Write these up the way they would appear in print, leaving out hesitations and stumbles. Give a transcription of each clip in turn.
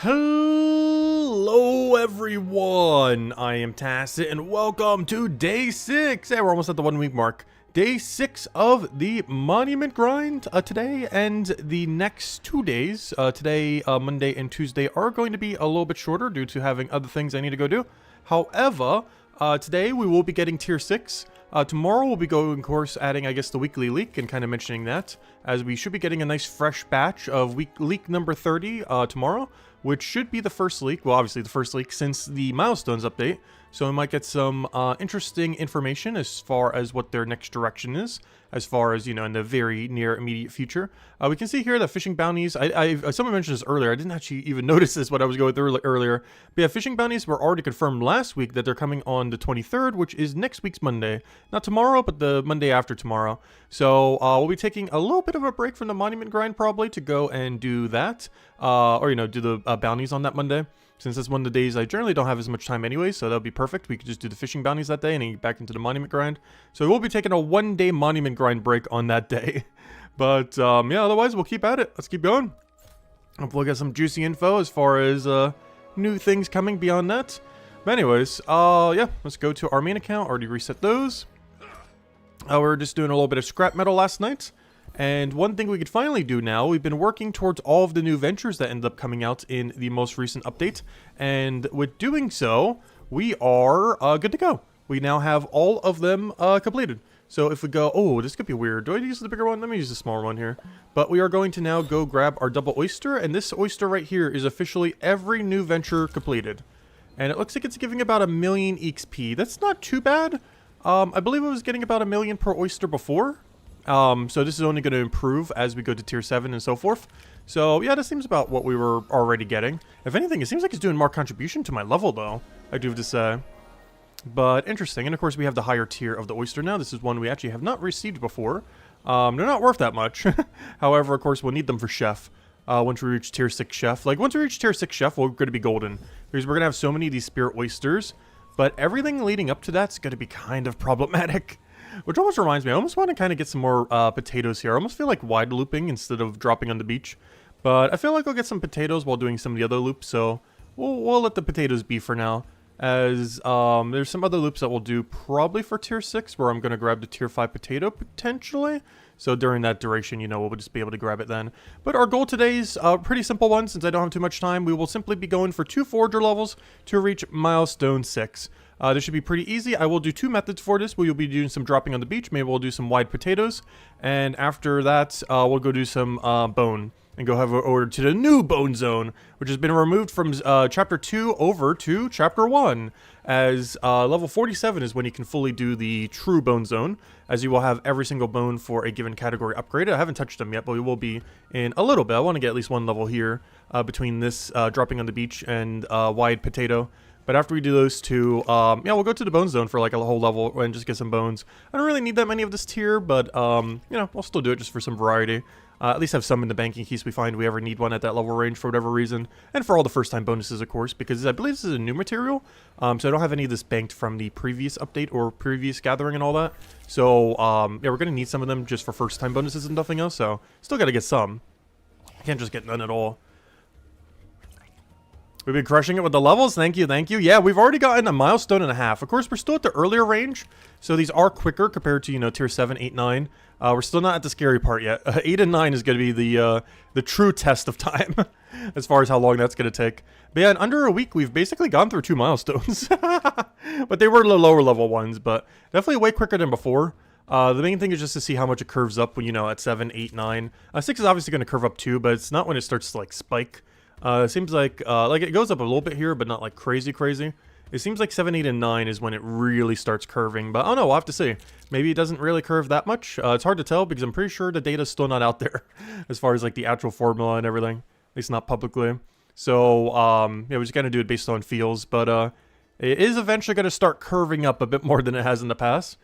Hello everyone, I am Tacit and welcome to day 6. Hey, we're almost at the 1 week mark. Day 6 of the Monument Grind today, and the next 2 days, today, Monday and Tuesday, are going to be a little bit shorter due to having other things I need to go do. However, today we will be getting tier 6. Tomorrow we'll be going, of course, adding, I guess, the weekly leak and kind of mentioning that, as we should be getting a nice fresh batch of leak number 30 tomorrow, which should be the first leak, well, obviously the first leak since the Milestones update, so we might get some interesting information as far as what their next direction is, as far as, you know, in the very near immediate future. We can see here that fishing bounties, someone mentioned this earlier, I didn't actually even notice this when I was going through earlier, but yeah, fishing bounties were already confirmed last week that they're coming on the 23rd, which is next week's Monday. Not tomorrow, but the Monday after tomorrow. So we'll be taking a little bit of a break from the Monument Grind probably to go and do that, or, you know, do the bounties on that Monday. Since that's one of the days I generally don't have as much time anyway, so that'll be perfect. We could just do the fishing bounties that day and then get back into the Monument Grind. So we'll be taking a 1-day Monument Grind break on that day. But, yeah, otherwise we'll keep at it. Let's keep going. Hopefully we'll get some juicy info as far as new things coming beyond that. But anyways, yeah, let's go to our main account. Already reset those. We were just doing a little bit of scrap metal last night. And one thing we could finally do now, we've been working towards all of the new ventures that ended up coming out in the most recent update. And with doing so, we are good to go. We now have all of them completed. So if we go, oh, this could be weird. Do I use the bigger one? Let me use the smaller one here. But we are going to now go grab our double oyster. And this oyster right here is officially every new venture completed. And it looks like it's giving about 1 million XP. That's not too bad. I believe it was getting about 1 million per oyster before. So this is only going to improve as we go to tier 7 and so forth. So yeah, this seems about what we were already getting. If anything, it seems like it's doing more contribution to my level though, I do have to say. But interesting. And of course we have the higher tier of the oyster now. This is one we actually have not received before. They're not worth that much. However, of course we'll need them for chef. Once we reach tier 6 chef. Like once we reach tier 6 chef, we're going to be golden. Because we're going to have so many of these spirit oysters. But everything leading up to that's going to be kind of problematic. Which almost reminds me, I almost want to kind of get some more potatoes here. I almost feel like wide looping instead of dropping on the beach. But I feel like I'll get some potatoes while doing some of the other loops. So we'll let the potatoes be for now. As there's some other loops that we'll do probably for tier 6 where I'm going to grab the tier 5 potato potentially. So during that duration, you know, we'll just be able to grab it then. But our goal today is a pretty simple one since I don't have too much time. We will simply be going for 2 forager levels to reach milestone 6. This should be pretty easy. I will do 2 methods for this. We'll be doing some dropping on the beach. Maybe we'll do some wide potatoes. And after that, we'll go do some bone. And go have over to the new bone zone, which has been removed from chapter 2 over to chapter 1. As level 47 is when you can fully do the true bone zone. As you will have every single bone for a given category upgraded. I haven't touched them yet, but we will be in a little bit. I want to get at least 1 level here between this dropping on the beach and wide potato. But after we do those 2, yeah, we'll go to the bone zone for like a whole level and just get some bones. I don't really need that many of this tier, but, you know, we'll still do it just for some variety. At least have some in the bank in case we find we ever need one at that level range for whatever reason. And for all the first time bonuses, of course, because I believe this is a new material. So I don't have any of this banked from the previous update or previous gathering and all that. So, yeah, we're going to need some of them just for first time bonuses and nothing else. So, still got to get some. Can't just get none at all. We've been crushing it with the levels. Thank you, thank you. Yeah, we've already gotten a milestone and a half. Of course, we're still at the earlier range. So these are quicker compared to, you know, tier 7, 8, 9. We're still not at the scary part yet. 8 and 9 is going to be the true test of time. As far as how long that's going to take. But yeah, in under a week, we've basically gone through 2 milestones. But they were the lower level ones. But definitely way quicker than before. The main thing is just to see how much it curves up when, you know, at 7, 8, 9. 6 is obviously going to curve up too, but it's not when it starts to, like, spike. It seems like it goes up a little bit here, but not like crazy. It seems like 7, 8, and 9 is when it really starts curving, but I don't know, we'll have to see. Maybe it doesn't really curve that much. It's hard to tell because I'm pretty sure the data's still not out there as far as like the actual formula and everything, at least not publicly. So, yeah, we're just gonna do it based on feels, but it is eventually gonna start curving up a bit more than it has in the past.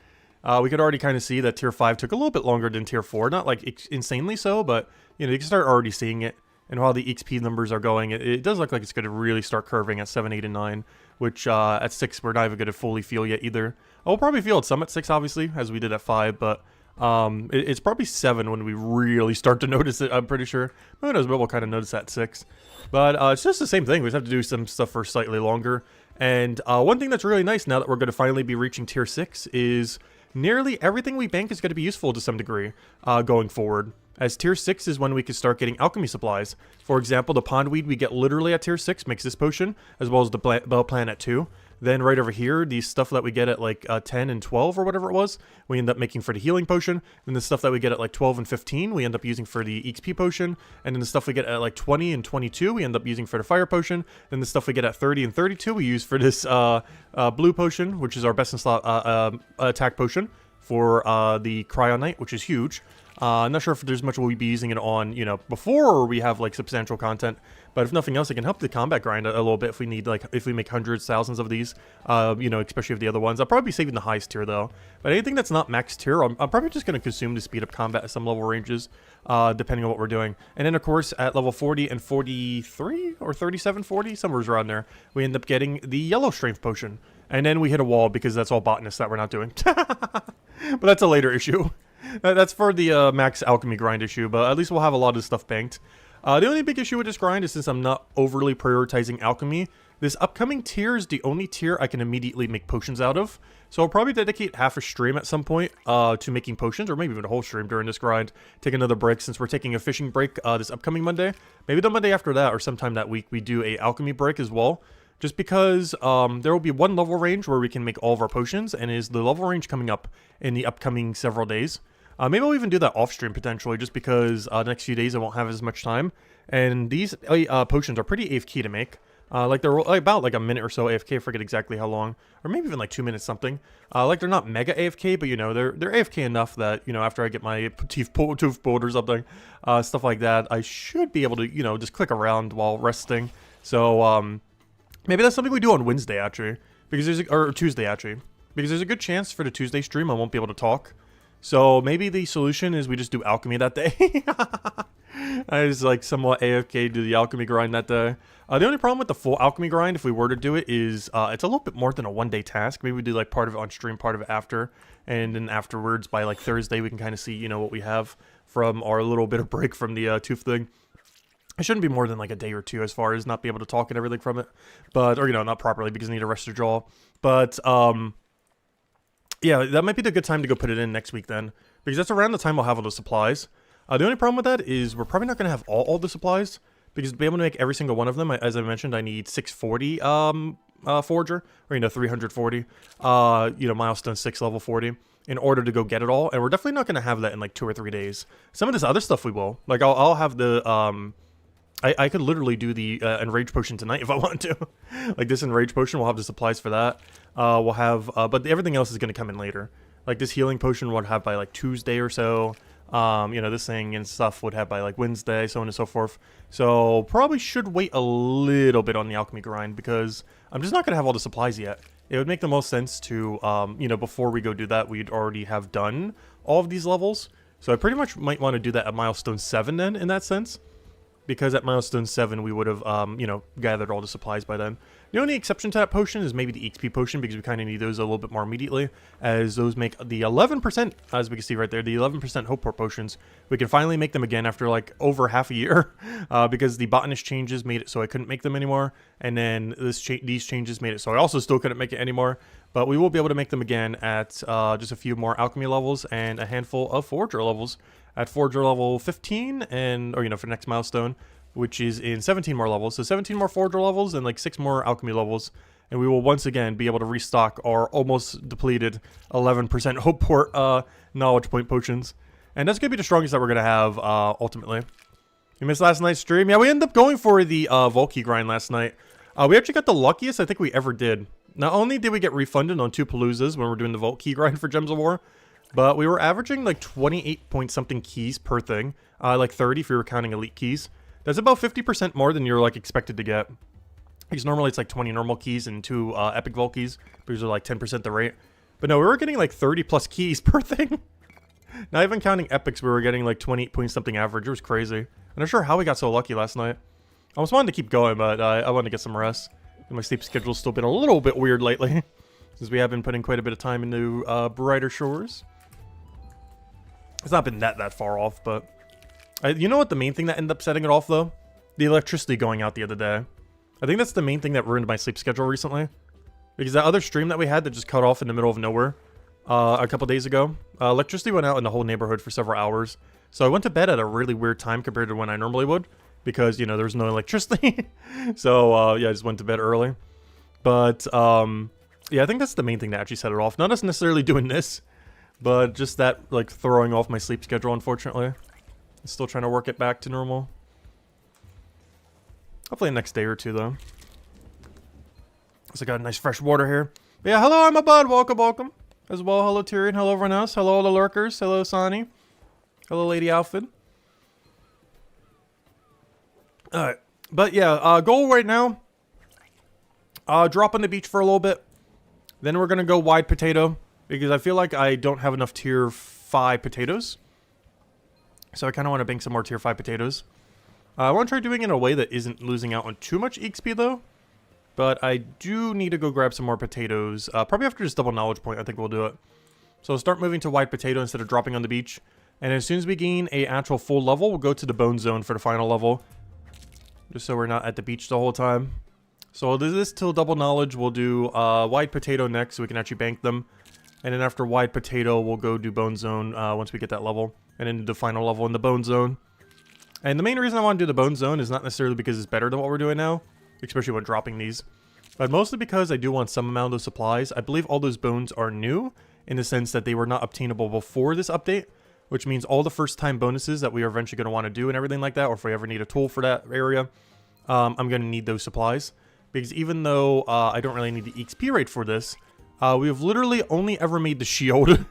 We could already kind of see that tier 5 took a little bit longer than tier 4, not like insanely so, but you know, you can start already seeing it. And while the XP numbers are going, it does look like it's going to really start curving at 7, 8, and 9. Which, at 6, we're not even going to fully feel yet either. We'll probably feel it some at 6, obviously, as we did at 5. But It's probably 7 when we really start to notice it, I'm pretty sure. Who knows, but we'll kind of notice at 6. But it's just the same thing. We just have to do some stuff for slightly longer. And one thing that's really nice now that we're going to finally be reaching tier 6 is nearly everything we bank is going to be useful to some degree going forward. As tier 6 is when we can start getting alchemy supplies. For example, the pondweed we get literally at tier 6 makes this potion, as well as the bell plant at 2. Then right over here, the stuff that we get at like 10 and 12 or whatever it was, we end up making for the healing potion. Then the stuff that we get at like 12 and 15, we end up using for the XP potion. And then the stuff we get at like 20 and 22, we end up using for the fire potion. Then the stuff we get at 30 and 32, we use for this blue potion, which is our best in slot attack potion for the Cryonite, which is huge. I'm not sure if there's much we'll be using it on, you know, before we have like substantial content, but if nothing else, it can help the combat grind a little bit if we need, like, if we make hundreds, thousands of these, you know, especially of the other ones. I'll probably be saving the highest tier though, but anything that's not max tier, I'm probably just going to consume to speed up combat at some level ranges, depending on what we're doing. And then of course at level 40 and 43 or 37, 40, somewhere around there, we end up getting the yellow strength potion. And then we hit a wall because that's all botanists that we're not doing. But that's a later issue. That's for the max alchemy grind issue, but at least we'll have a lot of stuff banked. The only big issue with this grind is since I'm not overly prioritizing alchemy, this upcoming tier is the only tier I can immediately make potions out of. So I'll probably dedicate half a stream at some point to making potions, or maybe even a whole stream during this grind. Take another break since we're taking a fishing break this upcoming Monday. Maybe the Monday after that or sometime that week we do a alchemy break as well. Just because there will be one level range where we can make all of our potions, and is the level range coming up in the upcoming several days. Maybe I'll even do that off stream potentially, just because the next few days I won't have as much time. And these potions are pretty AFK to make. Like they're about like a minute or so AFK, I forget exactly how long, or maybe even like 2 minutes something. Like they're not mega AFK, but you know they're AFK enough that, you know, after I get my tooth pulled or something, stuff like that, I should be able to, you know, just click around while resting. So maybe that's something we do on Wednesday actually, because or Tuesday actually, because there's a good chance for the Tuesday stream I won't be able to talk. So maybe the solution is we just do alchemy that day. I just like somewhat AFK do the alchemy grind that day. The only problem with the full alchemy grind, if we were to do it, is it's a little bit more than a one-day task. Maybe we do like part of it on stream, part of it after, and then afterwards by like Thursday we can kind of see, you know, what we have from our little bit of break from the tooth thing. It shouldn't be more than like a day or two as far as not be able to talk and everything from it, but, or, you know, not properly because I need to rest your jaw. But yeah, that might be the good time to go put it in next week then, because that's around the time we'll have all the supplies. The only problem with that is we're probably not going to have all the supplies, because to be able to make every single one of them, as I mentioned, I need 640 forger, or, you know, 340, you know, milestone 6 level 40 in order to go get it all. And we're definitely not going to have that in like 2 or 3 days. Some of this other stuff we will. Like I'll have the I could literally do the enrage potion tonight if I want to. Like this enrage potion, we'll have the supplies for that. We'll have, but everything else is going to come in later. Like this healing potion would have by like Tuesday or so. You know, this thing and stuff would have by like Wednesday, so on and so forth. So probably should wait a little bit on the alchemy grind, because I'm just not going to have all the supplies yet. It would make the most sense to, you know, before we go do that, we'd already have done all of these levels. So I pretty much might want to do that at milestone 7 then, in that sense. Because at milestone 7 we would have, you know, gathered all the supplies by then. The only exception to that potion is maybe the XP potion, because we kind of need those a little bit more immediately, as those make the 11%, as we can see right there, the 11% hope port potions. We can finally make them again after like over half a year, because the botanist changes made it so I couldn't make them anymore, and then these changes made it so I also still couldn't make it anymore. But we will be able to make them again at just a few more alchemy levels and a handful of forger levels. At forger level 15, and, or, you know, for next milestone, which is in 17 more levels. So 17 more forger levels and like 6 more alchemy levels. And we will once again be able to restock our almost depleted 11% hope port knowledge point potions. And that's going to be the strongest that we're going to have ultimately. You missed last night's stream? Yeah, we ended up going for the Volkey grind last night. We actually got the luckiest I think we ever did. Not only did we get refunded on 2 Paloozas when we're doing the Vault Key grind for Gems of War, but we were averaging like 28 point something keys per thing. Like 30 if you were counting elite keys. That's about 50% more than you're like expected to get. Because normally it's like 20 normal keys and 2 epic vault keys. Because they're like 10% the rate. But no, we were getting like 30 plus keys per thing. Not even counting epics, we were getting like 28 point something average. It was crazy. I'm not sure how we got so lucky last night. I almost wanted to keep going, but I wanted to get some rest. And my sleep schedule's still been a little bit weird lately. Since we have been putting quite a bit of time into Brighter Shores. It's not been that far off, but... you know what the main thing that ended up setting it off, though? The electricity going out the other day. I think that's the main thing that ruined my sleep schedule recently. Because that other stream that we had that just cut off in the middle of nowhere a couple days ago, electricity went out in the whole neighborhood for several hours. So I went to bed at a really weird time compared to when I normally would. Because, you know, there was no electricity. So, yeah, I just went to bed early. But, yeah, I think that's the main thing that actually set it off. Not us necessarily doing this, but just that, like, throwing off my sleep schedule, unfortunately. I'm still trying to work it back to normal. Hopefully the next day or two, though. So I got nice fresh water here. But yeah, hello, I'm a bud. Welcome, welcome. As well, hello, Tyrion. Hello, everyone else. Hello, all the lurkers. Hello, Sonny. Hello, Lady Alfred. Alright. But yeah, goal right now. Drop on the beach for a little bit. Then we're going to go wide potato. Because I feel like I don't have enough tier 5 potatoes. So I kind of want to bank some more tier 5 potatoes. I want to try doing it in a way that isn't losing out on too much XP though. But I do need to go grab some more potatoes. Probably after this double knowledge point, I think we'll do it. So start moving to wide potato instead of dropping on the beach. And as soon as we gain a actual full level, we'll go to the bone zone for the final level. Just so we're not at the beach the whole time. So we'll do this till double knowledge. We'll do wide potato next so we can actually bank them. And then after wide potato, we'll go do bone zone once we get that level. And then the final level in the bone zone. And the main reason I want to do the bone zone is not necessarily because it's better than what we're doing now. Especially when dropping these. But mostly because I do want some amount of supplies. I believe all those bones are new. In the sense that they were not obtainable before this update. Which means all the first time bonuses that we are eventually going to want to do and everything like that. Or if we ever need a tool for that area. I'm going to need those supplies. Because even though I don't really need the XP rate for this. We have literally only ever made the shield.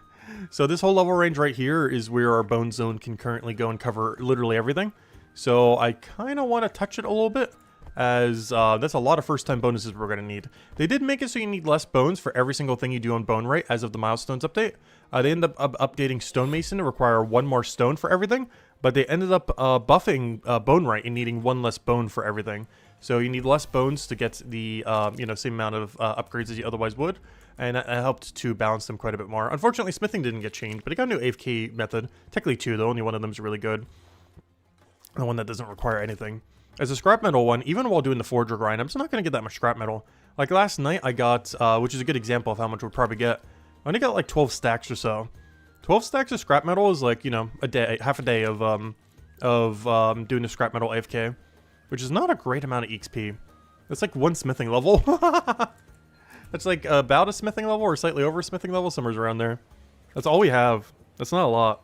So this whole level range right here is where our bone zone can currently go and cover literally everything. So I kind of want to touch it a little bit. As that's a lot of first time bonuses we're going to need. They did make it so you need less bones for every single thing you do on bone rate as of the milestones update. They ended up updating stonemason to require 1 more stone for everything. But they ended up buffing bone rate and needing 1 less bone for everything. So you need less bones to get the you know, same amount of upgrades as you otherwise would. And that helped to balance them quite a bit more. Unfortunately, smithing didn't get changed, but it got a new AFK method. Technically 2, though. Only one of them is really good. The one that doesn't require anything. As a scrap metal one, even while doing the forger grind, I'm just not going to get that much scrap metal. Like last night, I got, which is a good example of how much we'll probably get. I only got like 12 stacks or so. 12 stacks of scrap metal is like, you know, a day, half a day of doing the scrap metal AFK. Which is not a great amount of XP. That's like 1 smithing level. That's like about a smithing level or slightly over a smithing level, somewhere around there. That's all we have. That's not a lot.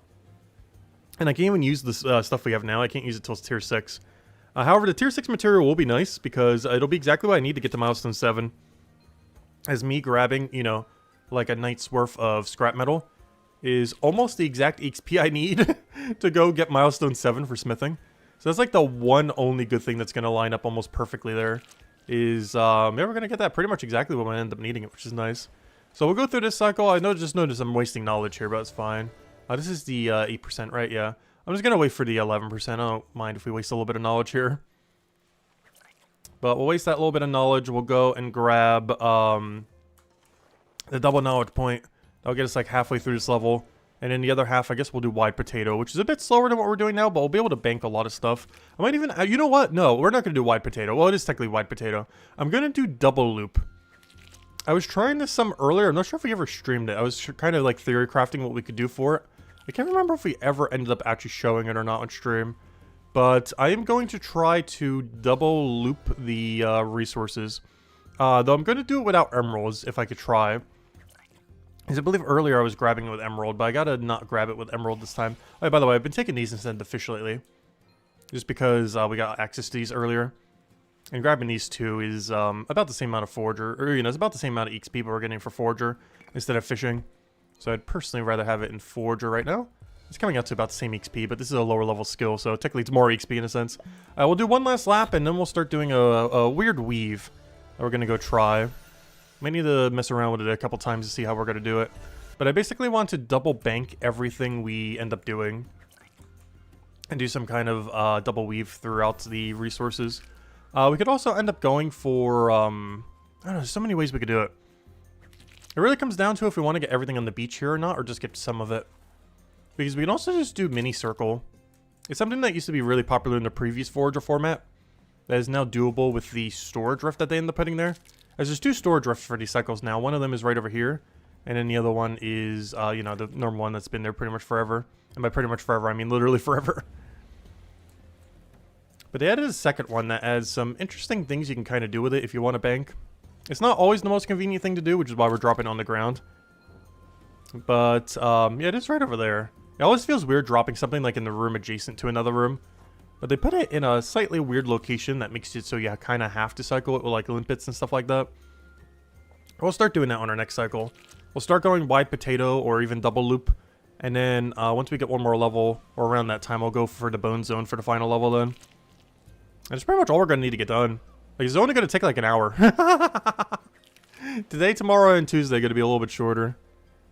And I can't even use this stuff we have now. I can't use it till it's tier 6. However, the tier 6 material will be nice because it'll be exactly what I need to get to milestone 7. As me grabbing, you know, like a night's worth of scrap metal is almost the exact XP I need to go get milestone 7 for smithing. So that's like the one only good thing that's going to line up almost perfectly there. Is, yeah, we're going to get that pretty much exactly when I end up needing it, which is nice. So we'll go through this cycle. I just noticed I'm wasting knowledge here, but it's fine. This is the 8%, right? Yeah. I'm just going to wait for the 11%. I don't mind if we waste a little bit of knowledge here. But we'll waste that little bit of knowledge. We'll go and grab the double knowledge point. That'll get us like halfway through this level. And then the other half, I guess we'll do wide potato, which is a bit slower than what we're doing now, but we'll be able to bank a lot of stuff. I might even, you know what? No, we're not going to do wide potato. Well, it is technically wide potato. I'm going to do double loop. I was trying this some earlier. I'm not sure if we ever streamed it. I was kind of like theory crafting what we could do for it. I can't remember if we ever ended up actually showing it or not on stream. But I am going to try to double loop the resources. Though I'm going to do it without emeralds if I could try. Because I believe earlier I was grabbing it with emerald, but I gotta not grab it with emerald this time. Oh, by the way, I've been taking these instead of the fish lately. Just because we got access to these earlier. And grabbing these two is about the same amount of forger. Or, you know, it's about the same amount of XP we're getting for forger instead of fishing. So I'd personally rather have it in forger right now. It's coming out to about the same XP, but this is a lower level skill, so technically it's more XP in a sense. We'll do one last lap, and then we'll start doing a weird weave that we're gonna go try. Might need to mess around with it a couple times to see how we're going to do it. But I basically want to double bank everything we end up doing. And do some kind of double weave throughout the resources. We could also end up going for, I don't know, there's so many ways we could do it. It really comes down to if we want to get everything on the beach here or not, or just get some of it. because we can also just do mini circle. It's something that used to be really popular in the previous Forager format that is now doable with the storage rift that they end up putting there. As there's 2 storage rifts for these cycles now. One of them is right over here, and then the other one is, you know, the normal one that's been there pretty much forever. And by pretty much forever, I mean literally forever. But they added a second one that adds some interesting things you can kind of do with it if you want to bank. It's not always the most convenient thing to do, which is why we're dropping on the ground. But, yeah, it is right over there. It always feels weird dropping something like in the room adjacent to another room. But they put it in a slightly weird location that makes it so you kind of have to cycle it with like limpets and stuff like that. We'll start doing that on our next cycle. We'll start going wide potato or even double loop. And then once we get one more level, or around that time, I'll go for the bone zone for the final level then. And that's pretty much all we're going to need to get done. Like, it's only going to take like an hour. Today, tomorrow, and Tuesday are going to be a little bit shorter.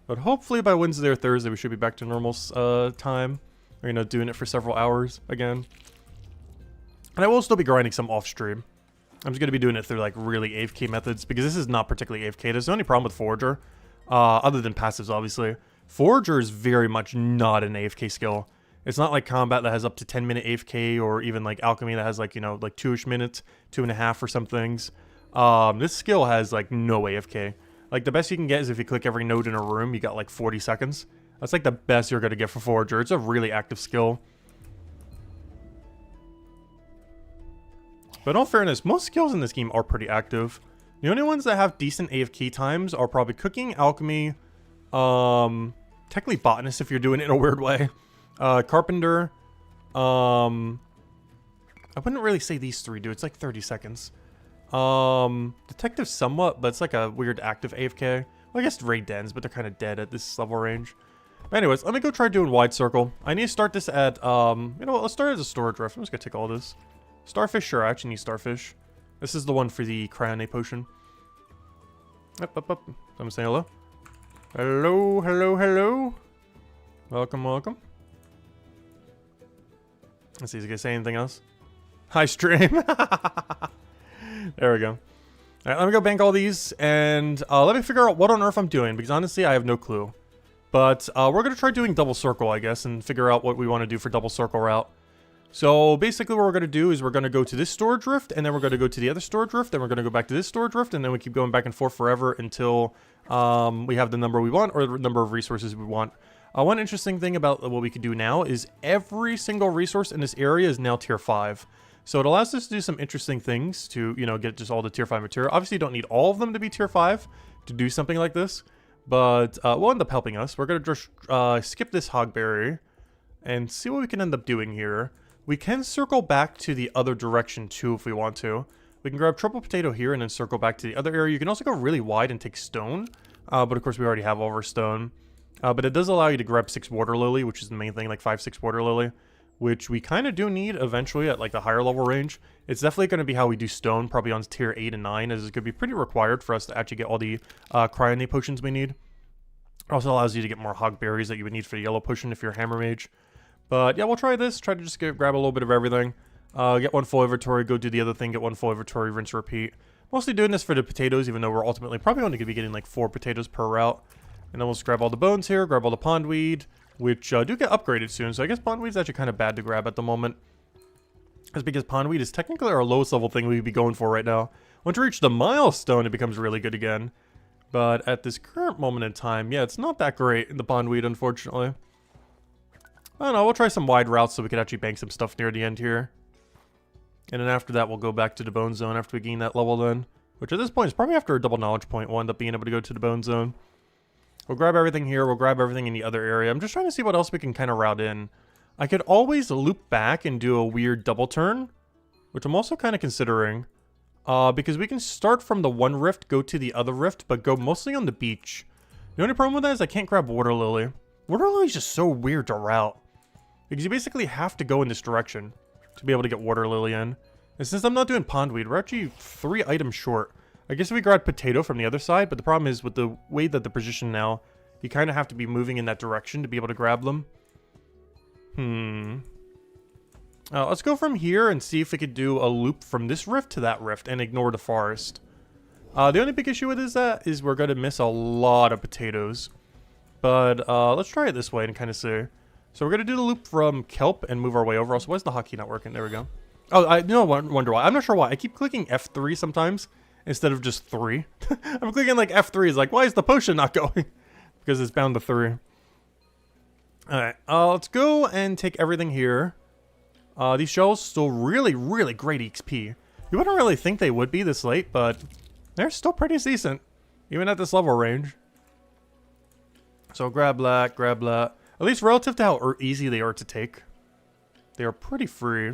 But hopefully by Wednesday or Thursday, we should be back to normal time. Or, you know, doing it for several hours again. And I will still be grinding some off stream. I'm just going to be doing it through like really AFK methods, because this is not particularly AFK. There's the only problem with Forager, other than passives obviously. Forager is very much not an AFK skill. It's not like combat that has up to 10-minute AFK, or even like alchemy that has like, you know, like 2-ish minutes, 2.5 for some things. This skill has like no AFK. Like the best you can get is if you click every node in a room, you got like 40 seconds. That's like the best you're going to get for Forager. It's a really active skill. But in all fairness, most skills in this game are pretty active. The only ones that have decent AFK times are probably cooking, alchemy, technically botanist if you're doing it in a weird way, carpenter, I wouldn't really say these 3 do. It's like 30 seconds. Detective somewhat, but it's like a weird active AFK. Well, I guess raid dens, but they're kind of dead at this level range. But anyways, let me go try doing wide circle. I need to start this at, you know what, let's start as a storage rift. I'm just gonna take all this. Starfish, sure, I actually need starfish. This is the one for the cryonate potion. Up. Someone say hello. Hello, hello, hello. Welcome, welcome. Let's see, is he gonna say anything else? Hi, stream. There we go. Alright, let me go bank all these, and let me figure out what on earth I'm doing, because honestly, I have no clue. But we're gonna try doing double circle, I guess, and figure out what we want to do for double circle route. So basically what we're going to do is we're going to go to this storage rift, and then we're going to go to the other storage rift, then we're going to go back to this storage rift, and then we keep going back and forth forever until we have the number we want, or the number of resources we want. One interesting thing about what we can do now is every single resource in this area is now tier 5. So it allows us to do some interesting things to, you know, get just all the tier 5 material. Obviously you don't need all of them to be tier 5 to do something like this, but will end up helping us. We're going to just skip this hogberry and see what we can end up doing here. We can circle back to the other direction too if we want to. We can grab triple potato here and then circle back to the other area. You can also go really wide and take stone, but of course we already have all of our stone. But it does allow you to grab 6 water lily, which is the main thing, like 5-6 water lily, which we kind of do need eventually at like the higher level range. It's definitely going to be how we do stone, probably on tier 8 and 9, as it's going to be pretty required for us to actually get all the cryonate potions we need. It also allows you to get more hog berries that you would need for the yellow potion if you're a hammer mage. But yeah, we'll try this. Try to just grab a little bit of everything. Get one full inventory, go do the other thing, get one full inventory, rinse, repeat. Mostly doing this for the potatoes, even though we're ultimately probably only going to be getting like 4 potatoes per route. And then we'll just grab all the bones here, grab all the pondweed, which do get upgraded soon. So I guess pondweed's actually kind of bad to grab at the moment. That's because pondweed is technically our lowest level thing we'd be going for right now. Once we reach the milestone, it becomes really good again. But at this current moment in time, yeah, it's not that great, the pondweed, unfortunately. I don't know, we'll try some wide routes so we can actually bank some stuff near the end here. And then after that, we'll go back to the bone zone after we gain that level then. Which at this point is probably after a double knowledge point, we'll end up being able to go to the bone zone. We'll grab everything here, we'll grab everything in the other area. I'm just trying to see what else we can kind of route in. I could always loop back and do a weird double turn, which I'm also kind of considering. Because we can start from the one rift, go to the other rift, but go mostly on the beach. The only problem with that is I can't grab water lily. Water lily is just so weird to route. Because you basically have to go in this direction to be able to get water lily in. And since I'm not doing pondweed, we're actually 3 items short. I guess if we grab potato from the other side, but the problem is with the way that the position now, you kind of have to be moving in that direction to be able to grab them. Let's go from here and see if we could do a loop from this rift to that rift and ignore the forest. The only big issue with is we're going to miss a lot of potatoes. But let's try it this way and kind of see. So we're going to do the loop from kelp and move our way over. Also, why is the hotkey not working? There we go. Oh, I wonder why. I'm not sure why. I keep clicking F3 sometimes instead of just 3. I'm clicking like F3. It's like, why is the potion not going? Because it's bound to 3. Alright, let's go and take everything here. These shells still really, really great XP. You wouldn't really think they would be this late, but they're still pretty decent. Even at this level range. So grab that, grab that. At least relative to how easy they are to take. They are pretty free.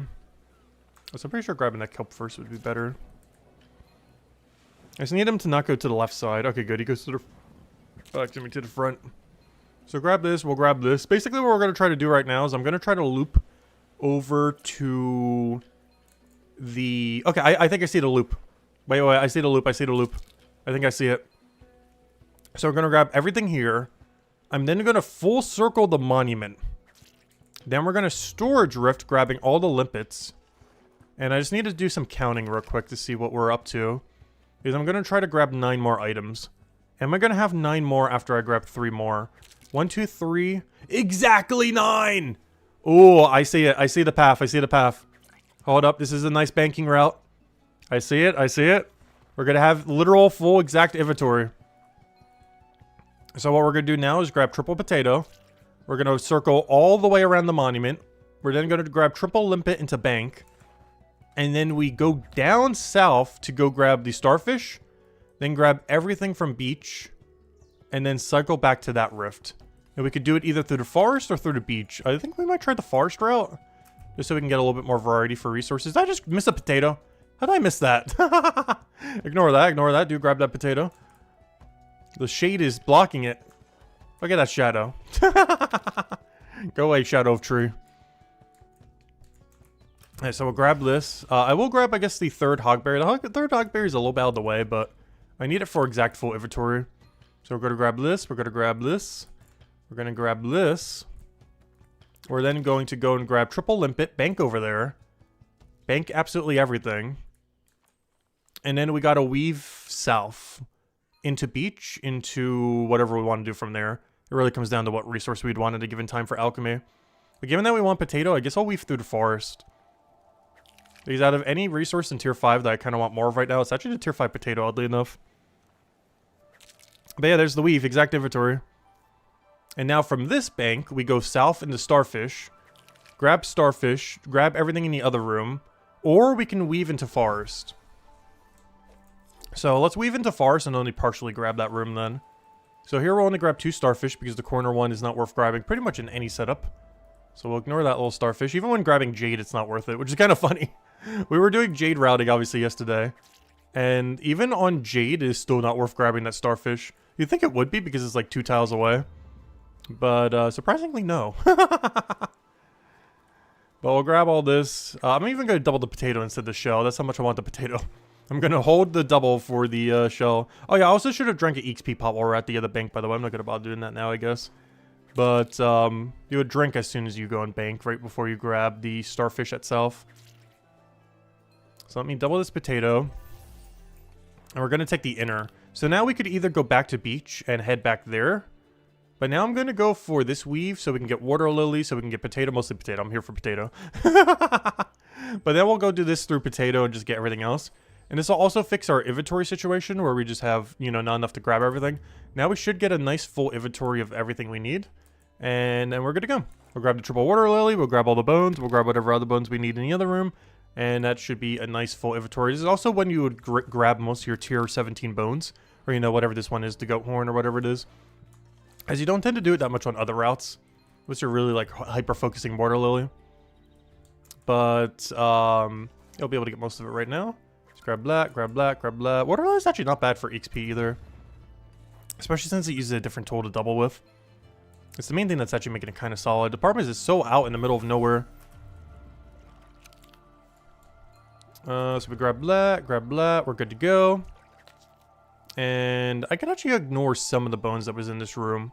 So I'm pretty sure grabbing that kelp first would be better. I just need him to not go to the left side. Okay, good. He goes to the... to the front. So grab this, we'll grab this. Basically what we're going to try to do right now is I'm going to try to loop over to the... Okay, I think I see the loop. Wait, I see the loop, I see the loop. I think I see it. So we're going to grab everything here. I'm then going to full circle the monument. Then we're going to storage rift, grabbing all the limpets. And I just need to do some counting real quick to see what we're up to. Because I'm going to try to grab 9 more items. Am I going to have 9 more after I grab 3 more? 1, 2, 3. Exactly 9! Oh, I see it. I see the path. I see the path. Hold up. This is a nice banking route. I see it. I see it. We're going to have literal full exact inventory. So what we're going to do now is grab triple potato. We're going to circle all the way around the monument. We're then going to grab triple limpet into bank. And then we go down south to go grab the starfish. Then grab everything from beach. And then cycle back to that rift. And we could do it either through the forest or through the beach. I think we might try the forest route. Just so we can get a little bit more variety for resources. Did I just miss a potato? How did I miss that? Ignore that. Ignore that. Do grab that potato. The shade is blocking it. Look at that shadow. Go away, shadow of tree. Alright, so we'll grab this. I will grab, I guess, the third hogberry. The third hogberry is a little bit out of the way, but I need it for exact full inventory. So we're going to grab this. We're going to grab this. We're going to grab this. We're then going to go and grab triple limpet. Bank over there. Bank absolutely everything. And then we got to weave south. Into beach, into whatever we want to do from there. It really comes down to what resource we'd want at a given time for alchemy. But given that we want potato, I guess I'll weave through the forest. Because out of any resource in tier 5 that I kind of want more of right now, it's actually the tier 5 potato, oddly enough. But yeah, there's the weave, exact inventory. And now from this bank, we go south into starfish. Grab starfish, grab everything in the other room. Or we can weave into forest. So let's weave into forest and only partially grab that room then. So here we'll only grab 2 starfish because the corner one is not worth grabbing pretty much in any setup. So we'll ignore that little starfish. Even when grabbing jade, it's not worth it, which is kind of funny. We were doing jade routing obviously yesterday. And even on jade, it is still not worth grabbing that starfish. You'd think it would be because it's like 2 tiles away. But surprisingly, no. But we'll grab all this. I'm even going to double the potato instead of the shell. That's how much I want the potato. I'm going to hold the double for the shell. Oh yeah, I also should have drank an XP pot while we're at the other bank, by the way. I'm not going to bother doing that now, I guess. But you would drink as soon as you go and bank, right before you grab the starfish itself. So let me double this potato. And we're going to take the inner. So now we could either go back to beach and head back there. But now I'm going to go for this weave so we can get water lily, so we can get potato, mostly potato. I'm here for potato. But then we'll go do this through potato and just get everything else. And this will also fix our inventory situation where we just have, you know, not enough to grab everything. Now we should get a nice full inventory of everything we need. And then we're good to go. We'll grab the triple water lily. We'll grab all the bones. We'll grab whatever other bones we need in the other room. And that should be a nice full inventory. This is also when you would grab most of your tier 17 bones. Or, you know, whatever this one is, the goat horn or whatever it is. As you don't tend to do it that much on other routes. Unless you're really, like, hyper-focusing water lily. But, you'll be able to get most of it right now. Grab black, grab black, grab black. Water lily is actually not bad for XP either. Especially since it uses a different tool to double with. It's the main thing that's actually making it kind of solid. The problem is it's so out in the middle of nowhere. So we grab black, we're good to go. And I can actually ignore some of the bones that was in this room.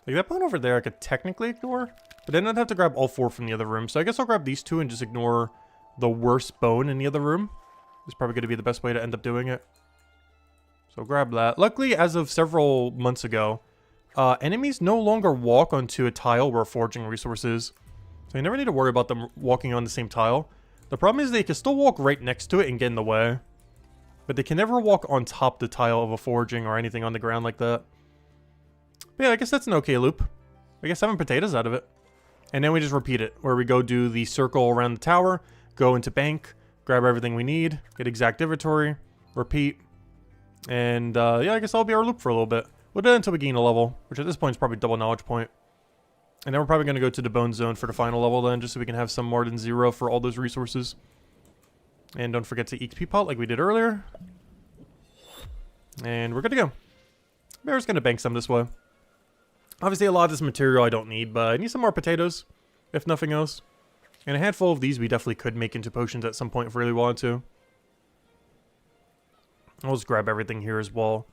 Like that bone over there I could technically ignore. But then I'd have to grab all 4 from the other room. So I guess I'll grab these 2 and just ignore the worst bone in the other room. It's probably going to be the best way to end up doing it. So grab that. Luckily, as of several months ago, enemies no longer walk onto a tile where forging resources. So you never need to worry about them walking on the same tile. The problem is they can still walk right next to it and get in the way. But they can never walk on top the tile of a forging or anything on the ground like that. But yeah, I guess that's an okay loop. I get 7 potatoes out of it. And then we just repeat it, where we go do the circle around the tower, go into bank, grab everything we need, get exact inventory, repeat. And yeah, I guess that'll be our loop for a little bit. We'll do it until we gain a level, which at this point is probably double knowledge point. And then we're probably going to go to the bone zone for the final level then, just so we can have some more than 0 for all those resources. And don't forget to XP pot like we did earlier. And we're good to go. We're just going to bank some this way. Obviously a lot of this material I don't need, but I need some more potatoes, if nothing else. And a handful of these we definitely could make into potions at some point if we really wanted to. I'll just grab everything here as well,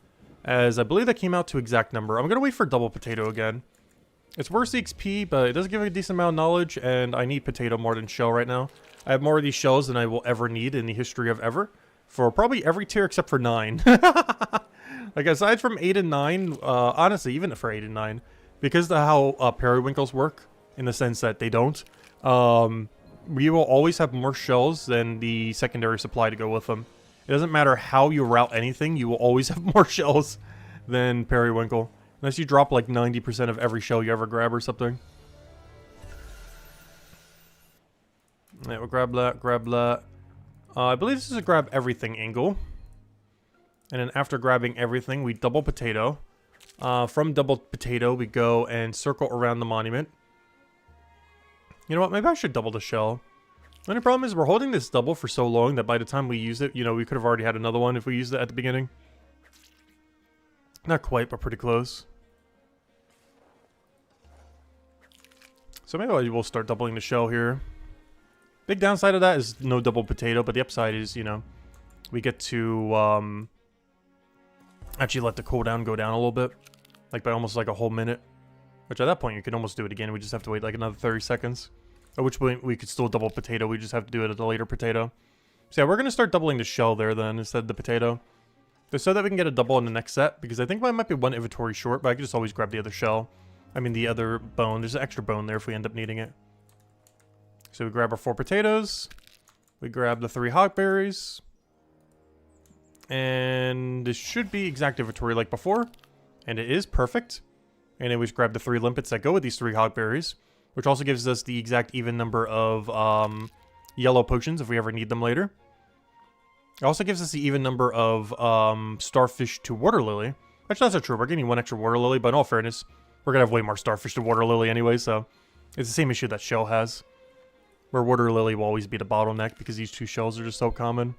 as I believe that came out to exact number. I'm going to wait for double potato again. It's worse XP, but it does give a decent amount of knowledge, and I need potato more than shell right now. I have more of these shells than I will ever need in the history of ever, for probably every tier except for 9. Like, aside from 8 and 9, honestly, even for 8 and 9, because of how periwinkles work, in the sense that they don't, we will always have more shells than the secondary supply to go with them. It doesn't matter how you route anything, you will always have more shells than periwinkle. Unless you drop like 90% of every shell you ever grab or something. Yeah, we'll grab that, grab that. I believe this is a grab everything angle. And then after grabbing everything, we double potato. From double potato, we go and circle around the monument. You know what, maybe I should double the shell. The only problem is we're holding this double for so long that by the time we use it, you know, we could have already had another one if we used it at the beginning. Not quite, but pretty close. So maybe I will start doubling the shell here. Big downside of that is no double potato, but the upside is, you know, we get to actually let the cooldown go down a little bit. Like by almost like a whole minute. Which at that point you could almost do it again. We just have to wait like another 30 seconds. At which point we could still double potato. We just have to do it at a later potato. So yeah, we're going to start doubling the shell there then instead of the potato. Just so that we can get a double in the next set. Because I think I might be 1 inventory short, but I can just always grab the other shell. I mean the other bone. There's an extra bone there if we end up needing it. So we grab our 4 potatoes. We grab the 3 hogberries. And this should be exact inventory like before. And it is perfect. And then we just grab the 3 limpets that go with these 3 hogberries. Which also gives us the exact even number of yellow potions if we ever need them later. It also gives us the even number of starfish to water lily. Actually, that's not true. We're getting 1 extra water lily, but in all fairness, we're going to have way more starfish to water lily anyway, so it's the same issue that shell has. Where water lily will always be the bottleneck because these 2 shells are just so common.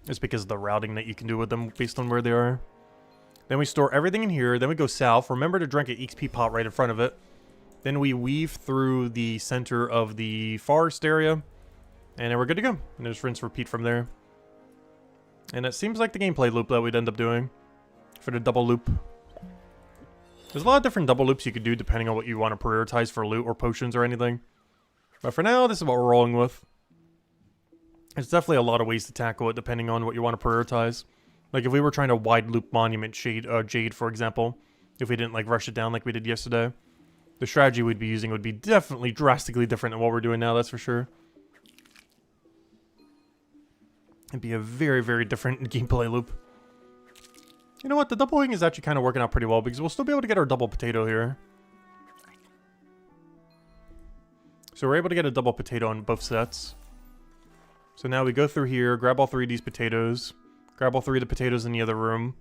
It's because of the routing that you can do with them based on where they are. Then we store everything in here. Then we go south. Remember to drink an XP pot right in front of it. Then we weave through the center of the forest area. And then we're good to go. And just rinse repeat from there. And it seems like the gameplay loop that we'd end up doing. For the double loop. There's a lot of different double loops you could do depending on what you want to prioritize for loot or potions or anything. But for now, this is what we're rolling with. There's definitely a lot of ways to tackle it depending on what you want to prioritize. Like if we were trying to wide loop monument Jade, for example, if we didn't like rush it down like we did yesterday, the strategy we'd be using would be definitely drastically different than what we're doing now, that's for sure. It'd be a very, very different gameplay loop. You know what, the doubling is actually kind of working out pretty well because we'll still be able to get our double potato here. So we're able to get a double potato in both sets. So now we go through here, grab all 3 of these potatoes. Grab all 3 of the potatoes in the other room.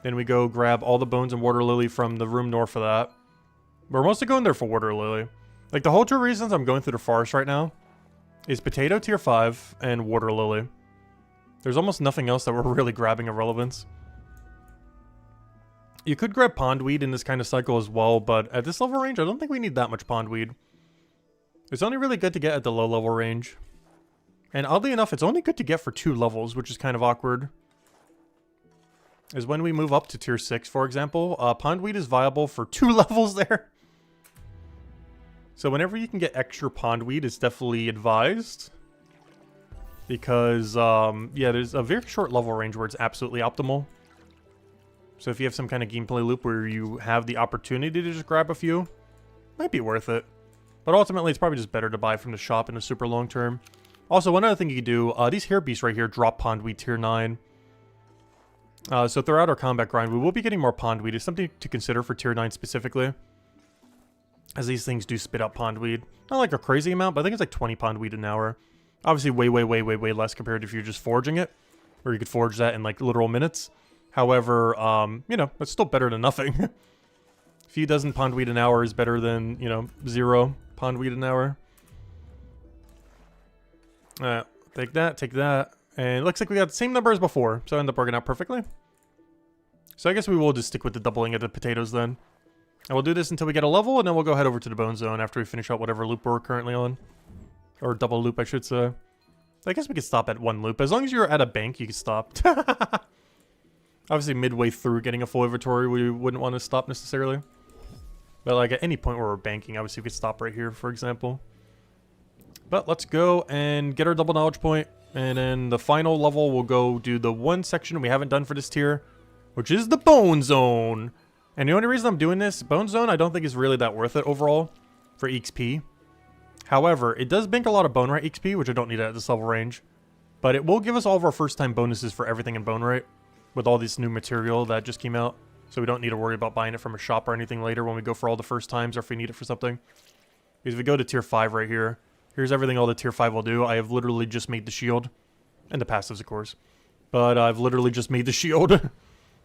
Then we go grab all the bones and water lily from the room north of that. We're mostly going there for water lily. Like the whole 2 reasons I'm going through the forest right now is potato tier 5 and water lily. There's almost nothing else that we're really grabbing of relevance. You could grab pondweed in this kind of cycle as well, but at this level range I don't think we need that much pondweed. It's only really good to get at the low level range. And oddly enough, it's only good to get for 2 levels, which is kind of awkward. Is when we move up to tier 6, for example, pondweed is viable for 2 levels there. So whenever you can get extra pondweed, it's definitely advised. Because, yeah, there's a very short level range where it's absolutely optimal. So if you have some kind of gameplay loop where you have the opportunity to just grab a few, might be worth it. But ultimately, it's probably just better to buy from the shop in the super long term. Also, one other thing you could do, these hair beasts right here drop pondweed tier 9. So throughout our combat grind, we will be getting more pondweed. It's something to consider for tier 9 specifically, as these things do spit out pondweed. Not like a crazy amount, but I think it's like 20 pondweed an hour. Obviously way less compared to if you're just foraging it, where you could forage that in like literal minutes. However, you know, it's still better than nothing. A few dozen pondweed an hour is better than, you know, 0 pondweed an hour. Take that. And it looks like we got the same number as before, so it ended up working out perfectly. So I guess we will just stick with the doubling of the potatoes then. And we'll do this until we get a level, and then we'll go head over to the bone zone after we finish out whatever loop we're currently on. Or double loop, I should say. I guess we could stop at 1 loop. As long as you're at a bank, you can stop. Obviously, midway through getting a full inventory, we wouldn't want to stop necessarily. But like at any point where we're banking, obviously we could stop right here, for example. But let's go and get our double knowledge point. And then the final level, we'll go do the one section we haven't done for this tier, which is the bone zone. And the only reason I'm doing this, bone zone, I don't think is really that worth it overall for XP. However, it does bank a lot of bone rate XP, which I don't need at this level range. But it will give us all of our first time bonuses for everything in bone rate, with all this new material that just came out. So we don't need to worry about buying it from a shop or anything later when we go for all the first times, or if we need it for something. Because if we go to tier 5 right here, here's everything all the tier 5 will do. I have literally just made the shield. And the passives, of course. But I've literally just made the shield.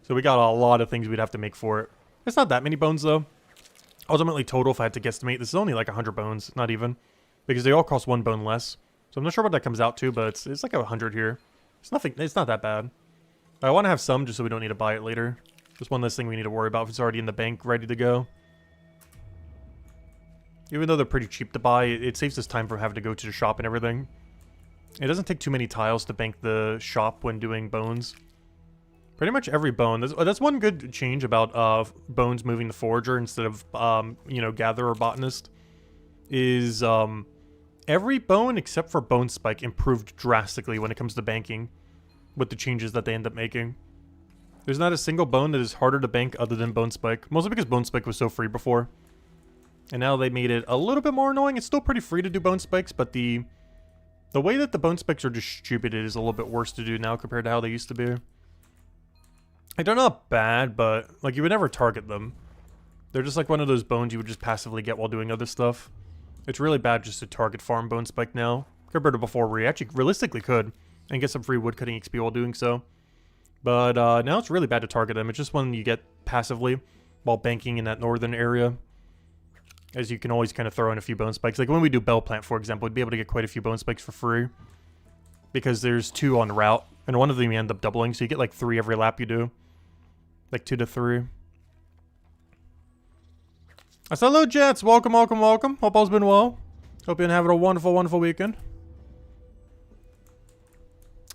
So we got a lot of things we'd have to make for it. It's not that many bones, though. Ultimately, total, if I had to guesstimate, this is only like 100 bones. Not even. Because they all cost 1 bone less. So I'm not sure what that comes out to, but it's like 100 here. It's nothing. It's not that bad. I want to have some just so we don't need to buy it later. Just one less thing we need to worry about if it's already in the bank, ready to go. Even though they're pretty cheap to buy, it saves us time from having to go to the shop and everything. It doesn't take too many tiles to bank the shop when doing bones. Pretty much every bone. That's one good change about bones moving to forager instead of, you know, gather or botanist. Is every bone except for bone spike improved drastically when it comes to banking with the changes that they end up making. There's not a single bone that is harder to bank other than bone spike. Mostly because bone spike was so free before. And now they made it a little bit more annoying. It's still pretty free to do bone spikes, but the way that the bone spikes are distributed is a little bit worse to do now compared to how they used to be. Like, they're not bad, but like you would never target them. They're just like one of those bones you would just passively get while doing other stuff. It's really bad just to target farm bone spike now, compared to before where you actually realistically could and get some free woodcutting XP while doing so. But now it's really bad to target them. It's just one you get passively while banking in that northern area. As you can always kind of throw in a few bone spikes. Like when we do bell plant, for example, we'd be able to get quite a few bone spikes for free. Because there's 2 on route. And one of them you end up doubling. So you get like 3 every lap you do. Like 2 to 3. I said, hello, Jets. Welcome. Hope all's been well. Hope you're having a wonderful weekend.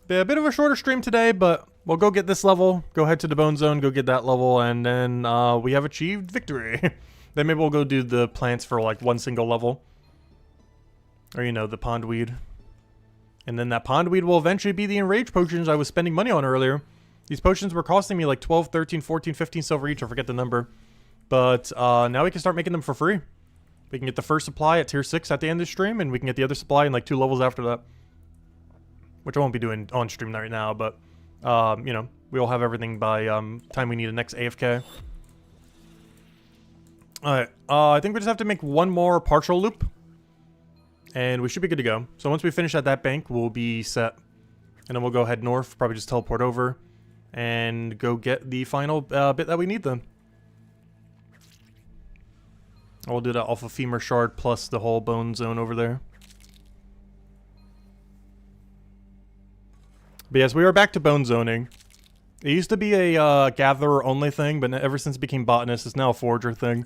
Yeah, a bit of a shorter stream today, but we'll go get this level. Go head to the bone zone. Go get that level. And then we have achieved victory. Then maybe we'll go do the plants for like 1 single level. Or, you know, the pondweed. And then that pondweed will eventually be the enrage potions I was spending money on earlier. These potions were costing me like 12, 13, 14, 15 silver each. I forget the number. But now we can start making them for free. We can get the first supply at tier 6 at the end of the stream. And we can get the other supply in like 2 levels after that. Which I won't be doing on stream right now. But, you know, we'll have everything by time we need a next AFK. Alright, I think we just have to make 1 more partial loop. And we should be good to go. So once we finish at that bank, we'll be set. And then we'll go head north, probably just teleport over. And go get the final bit that we need then. We'll do that off of femur shard plus the whole bone zone over there. But yes, we are back to bone zoning. It used to be a gatherer only thing, but ever since it became botanist, it's now a forager thing.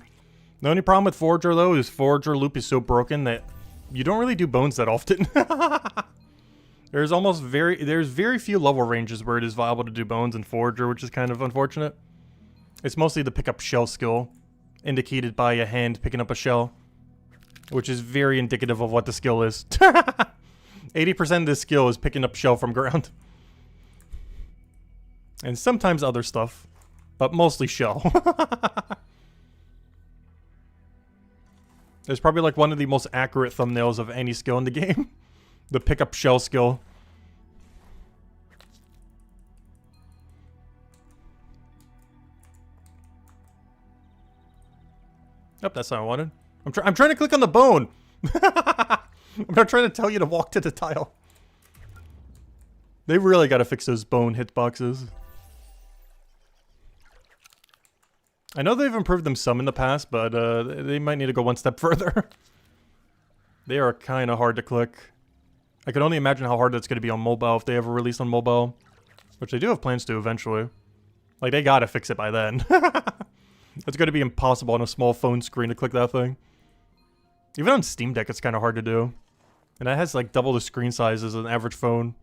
The only problem with forager though is forager loop is so broken that you don't really do bones that often. There's very few level ranges where it is viable to do bones in forager, which is kind of unfortunate. It's mostly the pick up shell skill, indicated by a hand picking up a shell, which is very indicative of what the skill is. 80% of this skill is picking up shell from ground. And sometimes other stuff. but mostly shell. It's probably like one of the most accurate thumbnails of any skill in the game. The pickup shell skill. Yep, that's not what I wanted. I'm trying to click on the bone. I'm not trying to tell you to walk to the tile. They really got to fix those bone hitboxes. I know they've improved them some in the past, but they might need to go one step further. They are kind of hard to click. I can only imagine how hard that's going to be on mobile if they ever release on mobile. Which they do have plans to eventually. Like, they gotta fix it by then. It's going to be impossible on a small phone screen to click that thing. Even on Steam Deck, it's kind of hard to do. And it has like double the screen size as an average phone,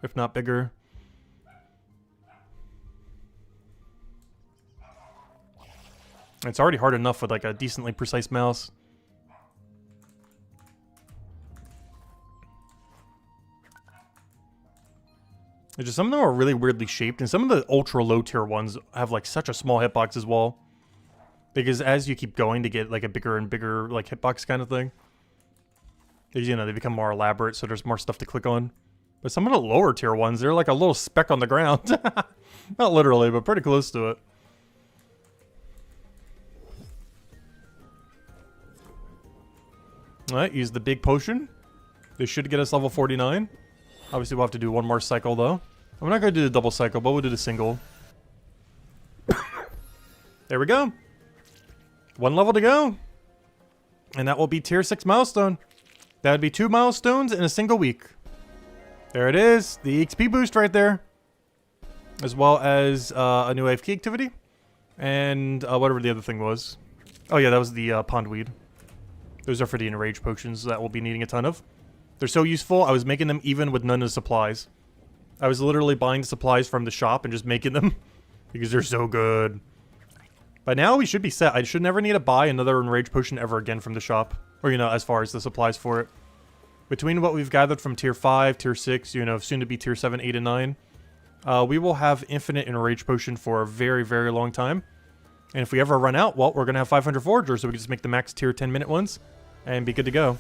if not bigger. It's already hard enough with like a decently precise mouse. It's just some of them are really weirdly shaped, and some of the ultra low tier ones have like such a small hitbox as well. Because as you keep going to get like a bigger and bigger like hitbox kind of thing, you know, they become more elaborate, so there's more stuff to click on. But some of the lower tier ones, they're like a little speck on the ground. Not literally, but pretty close to it. Alright, use the big potion. This should get us level 49. Obviously, we'll have to do one more cycle, though. I'm not going to do the double cycle, but we'll do the single. There we go. One level to go. And that will be tier 6 milestone. That would be 2 milestones in a single week. There it is. The XP boost right there. As well as a new AFK activity. And whatever the other thing was. Oh yeah, that was the pondweed. Those are for the enrage potions that we'll be needing a ton of. They're so useful, I was making them even with none of the supplies. I was literally buying the supplies from the shop and just making them. Because they're so good. By now, we should be set. I should never need to buy another enrage potion ever again from the shop. Or, you know, as far as the supplies for it. Between what we've gathered from tier 5, tier 6, you know, soon to be tier 7, 8, and 9. We will have infinite enrage potion for a very, very long time. And if we ever run out, well, we're going to have 500 foragers, so we can just make the max tier 10-minute ones. And be good to go.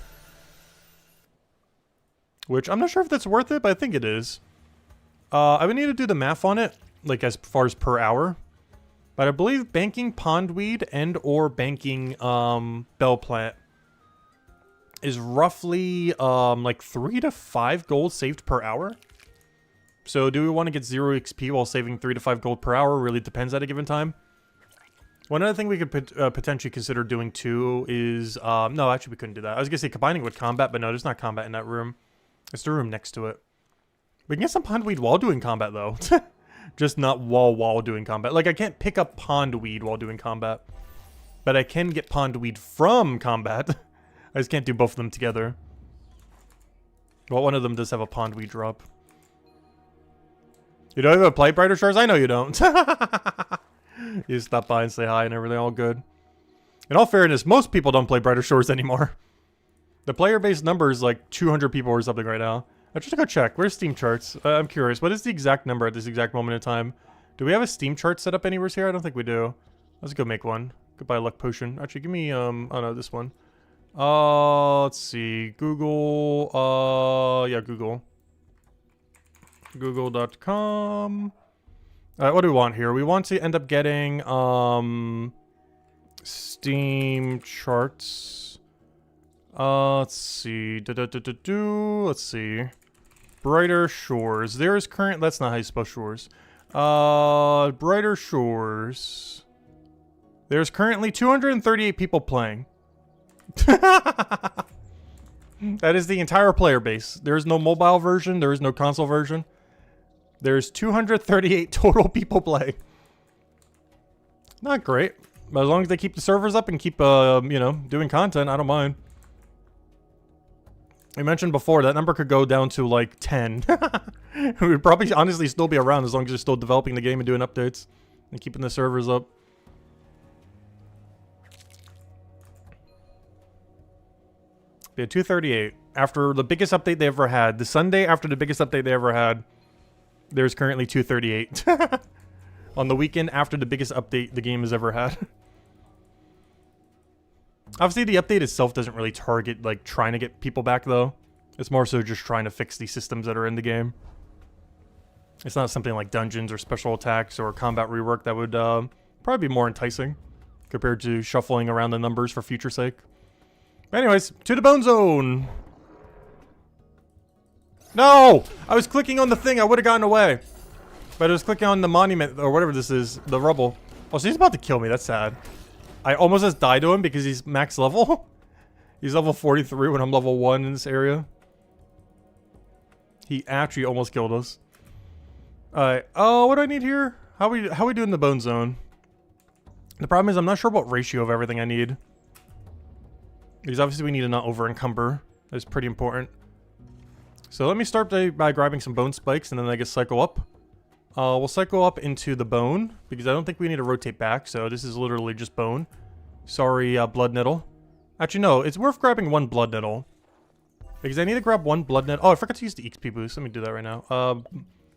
Which, I'm not sure if that's worth it, but I think it is. I would need to do the math on it, like as far as per hour. But I believe banking pondweed and or banking bell plant is roughly like 3 to 5 gold saved per hour. So do we want to get 0 XP while saving 3 to 5 gold per hour? Really depends at a given time. One other thing we could potentially consider doing too is... no, actually we couldn't do that. I was going to say combining with combat, but no, there's not combat in that room. It's the room next to it. We can get some pondweed while doing combat, though. Just not while doing combat. Like, I can't pick up pondweed while doing combat. But I can get pondweed from combat. I just can't do both of them together. Well, one of them does have a pondweed drop. You don't even play Brighter Shores? I know you don't. You stop by and say hi and everything, all good. In all fairness, most people don't play Brighter Shores anymore. The player base number is like 200 people or something right now. I just go check. Where's Steam charts? I'm curious. What is the exact number at this exact moment in time? Do we have a Steam chart set up anywhere here? I don't think we do. Let's go make one. Goodbye luck potion. Actually, give me oh no, this one. Let's see. Google. Yeah, Google. Google.com. What do we want here? We want to end up getting Steam charts. Let's see. Let's see. Brighter Shores. There is current. That's not how you spell shores. Brighter Shores. There's currently 238 people playing. That is the entire player base. There is no mobile version. There is no console version. There's 238 total people playing. Not great. But as long as they keep the servers up and keep, you know, doing content, I don't mind. I mentioned before, that number could go down to, like, 10. We would probably, honestly, still be around as long as they're still developing the game and doing updates. And keeping the servers up. They had 238. After the biggest update they ever had. The Sunday after the biggest update they ever had. There's currently 238. On the weekend after the biggest update the game has ever had. Obviously, the update itself doesn't really target, like, trying to get people back, though. It's more so just trying to fix the systems that are in the game. It's not something like dungeons or special attacks or combat rework that would probably be more enticing compared to shuffling around the numbers for future sake. But anyways, to the bone zone. No! I was clicking on the thing. I would have gotten away. But I was clicking on the monument or whatever this is, the rubble. Oh, so he's about to kill me. That's sad. I almost just died to him because he's max level. He's level 43 when I'm level 1 in this area. He actually almost killed us. Alright. Oh, what do I need here? How we doing the bone zone? The problem is I'm not sure what ratio of everything I need. Because obviously we need to not over encumber. That's pretty important. So let me start by grabbing some bone spikes and then I guess cycle up. We'll cycle up into the bone because I don't think we need to rotate back. So this is literally just bone. Sorry, blood nettle. Actually, no. It's worth grabbing one blood nettle. Because I need to grab one blood nettle. Oh, I forgot to use the XP boost. Let me do that right now.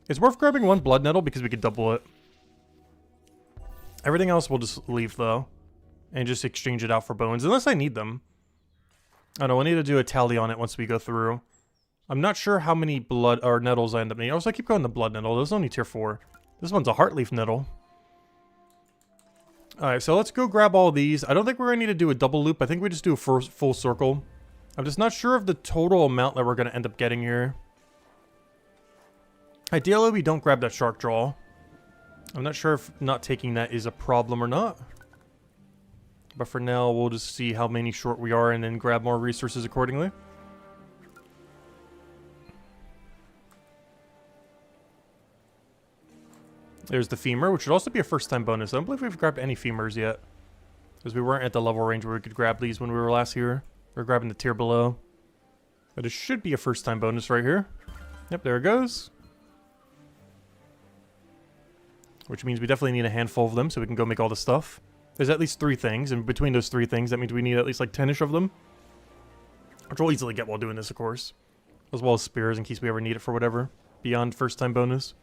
It's worth grabbing one blood nettle because we could double it. Everything else we'll just leave, though. And just exchange it out for bones. Unless I need them. I don't know. We'll need to do a tally on it once we go through. I'm not sure how many blood or nettles I end up needing. Also, I keep going to blood nettle. There's only tier 4. This one's a heartleaf nettle. Alright, so let's go grab all these. I don't think we're going to need to do a double loop. I think we just do a full circle. I'm just not sure of the total amount that we're going to end up getting here. Ideally, we don't grab that shark jaw. I'm not sure if not taking that is a problem or not. But for now, we'll just see how many short we are and then grab more resources accordingly. There's the femur, which should also be a first-time bonus. I don't believe we've grabbed any femurs yet. Because we weren't at the level range where we could grab these when we were last here. We're grabbing the tier below. But it should be a first-time bonus right here. Yep, there it goes. Which means we definitely need a handful of them so we can go make all the stuff. There's at least 3 things, and between those 3 things, that means we need at least like 10-ish of them. Which we'll easily get while doing this, of course. As well as spears in case we ever need it for whatever. Beyond first-time bonus.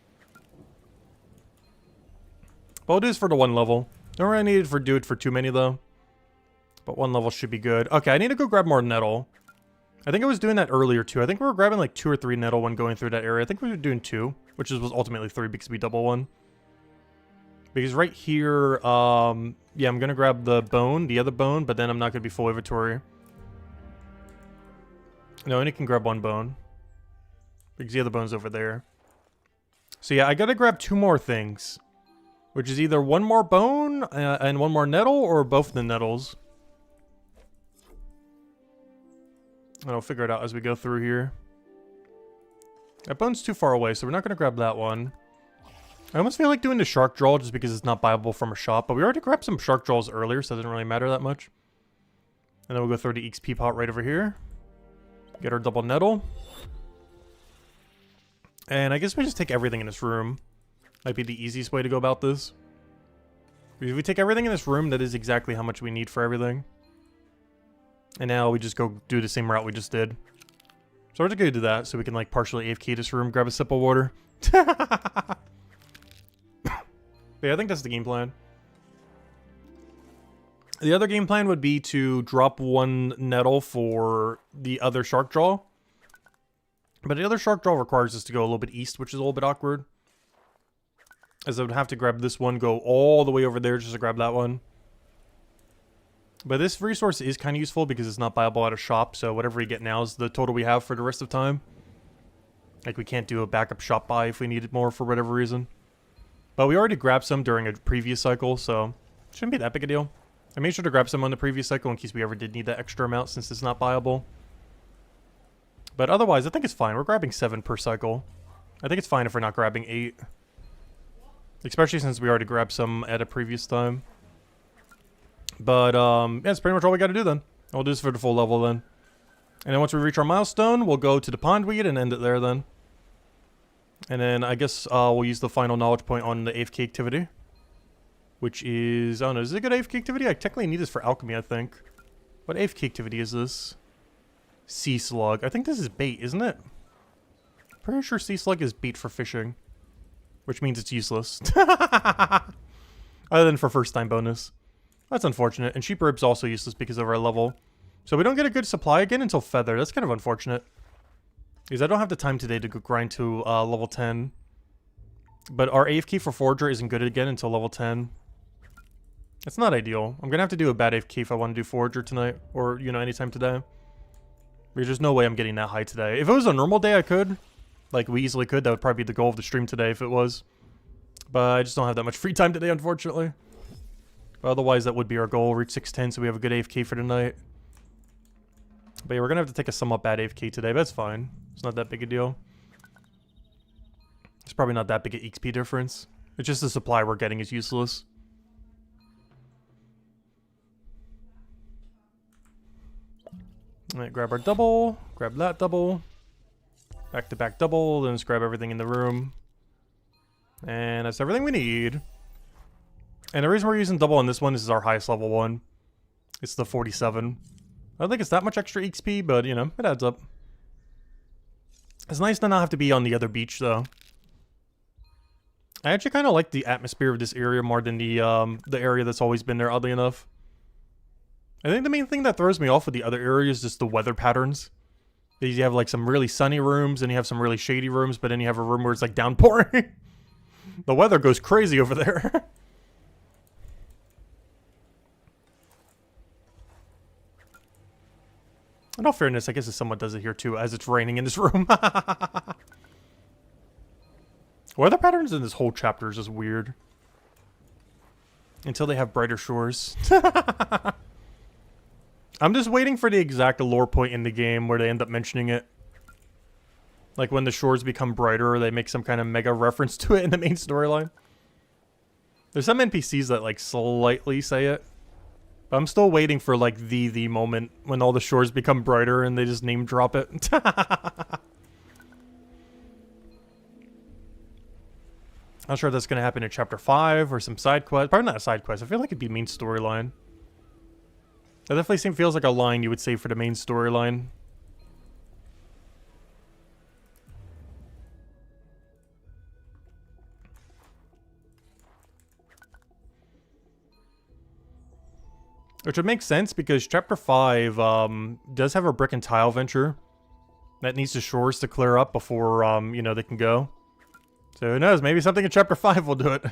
Well, it is for the 1 level. Don't really need it for do it for too many, though. But 1 level should be good. Okay, I need to go grab more nettle. I think I was doing that earlier, too. I think we were grabbing like 2 or 3 nettle when going through that area. I think we were doing 2, which was ultimately 3 because we double 1. Because right here, yeah, I'm going to grab the bone, the other bone, but then I'm not going to be full inventory. No, I only can grab 1 bone. Because the other bone's over there. So yeah, I got to grab 2 more things. Which is either 1 more bone and 1 more nettle, or both the nettles. And I'll figure it out as we go through here. That bone's too far away, so we're not going to grab that one. I almost feel like doing the shark jaw just because it's not buyable from a shop. But we already grabbed some shark jaws earlier, so it doesn't really matter that much. And then we'll go through the XP pot right over here. Get our double nettle. And I guess we just take everything in this room. Might be the easiest way to go about this. If we take everything in this room, that is exactly how much we need for everything. And now we just go do the same route we just did. So we're just gonna do that so we can like partially AFK this room, grab a sip of water. But yeah, I think that's the game plan. The other game plan would be to drop 1 nettle for the other shark jaw. But the other shark jaw requires us to go a little bit east, which is a little bit awkward. As I would have to grab this one, go all the way over there just to grab that one. But this resource is kind of useful because it's not buyable at a shop. So whatever we get now is the total we have for the rest of time. Like we can't do a backup shop buy if we needed more for whatever reason. But we already grabbed some during a previous cycle, so shouldn't be that big a deal. I made sure to grab some on the previous cycle in case we ever did need that extra amount since it's not buyable. But otherwise, I think it's fine. We're grabbing 7 per cycle. I think it's fine if we're not grabbing 8. Especially since we already grabbed some at a previous time. But, yeah, that's pretty much all we gotta do then. We'll do this for the full level then. And then once we reach our milestone, we'll go to the pondweed and end it there then. And then I guess we'll use the final knowledge point on the AFK activity. Which is, I don't know, is it a good AFK activity? I technically need this for alchemy, I think. What AFK activity is this? Sea slug. I think this is bait, isn't it? Pretty sure sea slug is bait for fishing. which means it's useless. Other than for first time bonus. That's unfortunate. And sheep ribs also useless because of our level. So we don't get a good supply again until feather. That's kind of unfortunate. Because I don't have the time today to go grind to level 10. But our AFK for Forger isn't good again until level 10. It's not ideal. I'm going to have to do a bad AFK if I want to do Forger tonight. Or, you know, anytime today. Because there's no way I'm getting that high today. If it was a normal day, I could. Like, we easily could. That would probably be the goal of the stream today if it was. But I just don't have that much free time today, unfortunately. But otherwise, that would be our goal. Reach 610 so we have a good AFK for tonight. But yeah, we're going to have to take a somewhat bad AFK today. But that's fine. It's not that big a deal. It's probably not that big an XP difference. It's just the supply we're getting is useless. Alright, grab our double. Grab that double. Back-to-back double. Then just grab everything in the room. And that's everything we need. And the reason we're using double on this one is our highest level one. It's the 47. I don't think it's that much extra XP, but, you know, it adds up. It's nice to not have to be on the other beach, though. I actually kind of like the atmosphere of this area more than the area that's always been there, oddly enough. I think the main thing that throws me off with the other areas is just the weather patterns. You have, like, some really sunny rooms, and you have some really shady rooms, but then you have a room where it's, like, downpouring. The weather goes crazy over there. In all fairness, I guess it somewhat does it here too, as it's raining in this room. Weather patterns in this whole chapter is just weird. Until they have brighter shores. I'm just waiting for the exact lore point in the game where they end up mentioning it. Like when the shores become brighter, or they make some kind of mega reference to it in the main storyline. There's some NPCs that like slightly say it. But I'm still waiting for like the moment when all the shores become brighter and they just name drop it. Not sure if that's going to happen in chapter 5 or some side quest. Probably not a side quest. I feel like it'd be main storyline. That definitely feels like a line you would say for the main storyline. Which would make sense because chapter 5 does have a brick and tile venture that needs the shores to clear up before, you know, they can go. So who knows, maybe something in chapter 5 will do it.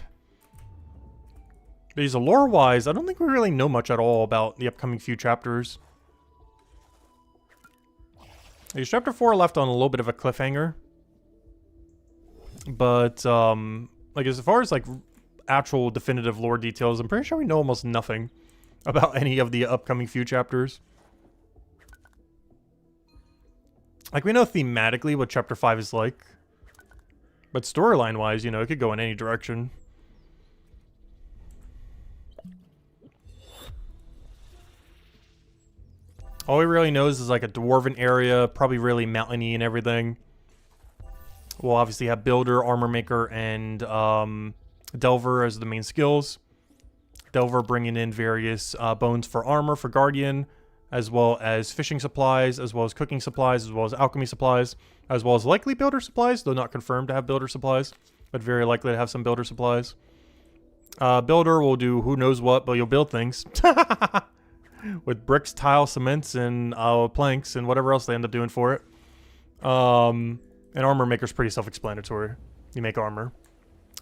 Because lore-wise, I don't think we really know much at all about the upcoming few chapters. Because chapter 4 left on a little bit of a cliffhanger. But, like, as far as, like, actual definitive lore details, I'm pretty sure we know almost nothing about any of the upcoming few chapters. Like, we know thematically what chapter 5 is like. But storyline-wise, you know, it could go in any direction. All we really knows is like a dwarven area, probably really mountainy and everything. We'll obviously have Builder, Armor Maker, and Delver as the main skills. Delver bringing in various bones for armor for Guardian, as well as fishing supplies, as well as cooking supplies, as well as alchemy supplies, as well as likely Builder supplies, though not confirmed to have Builder supplies, but very likely to have some Builder supplies. Builder will do who knows what, but you'll build things. With bricks, tile, cements, and planks, and whatever else they end up doing for it. And Armor Maker's pretty self-explanatory. You make armor.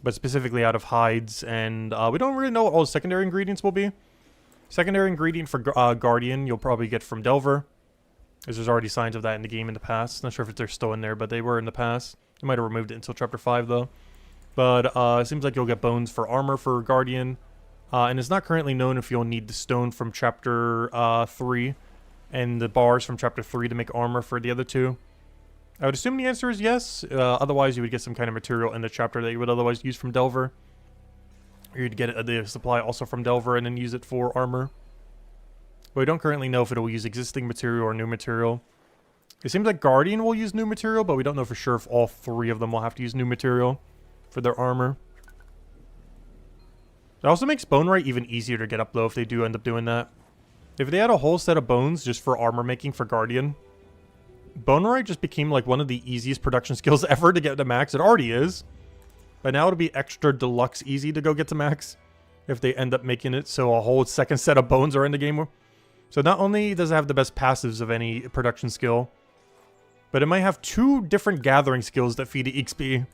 But specifically out of hides, and we don't really know what all the secondary ingredients will be. Secondary ingredient for Guardian you'll probably get from Delver. Because there's already signs of that in the game in the past. Not sure if they're still in there, but they were in the past. They might have removed it until chapter 5, though. But it seems like you'll get bones for armor for Guardian. And it's not currently known if you'll need the stone from chapter 3 and the bars from chapter 3 to make armor for the other two. I would assume the answer is yes. Otherwise, you would get some kind of material in the chapter that you would otherwise use from Delver. Or you'd get the supply also from Delver and then use it for armor. But we don't currently know if it'll use existing material or new material. It seems like Guardian will use new material, but we don't know for sure if all 3 of them will have to use new material for their armor. It also makes Bone Right even easier to get up, though, if they do end up doing that. If they had a whole set of bones just for armor making for Guardian, Bone Right just became, like, one of the easiest production skills ever to get to max. It already is. But now it'll be extra deluxe easy to go get to max if they end up making it so a whole second set of bones are in the game. So not only does it have the best passives of any production skill, but it might have 2 different gathering skills that feed EXP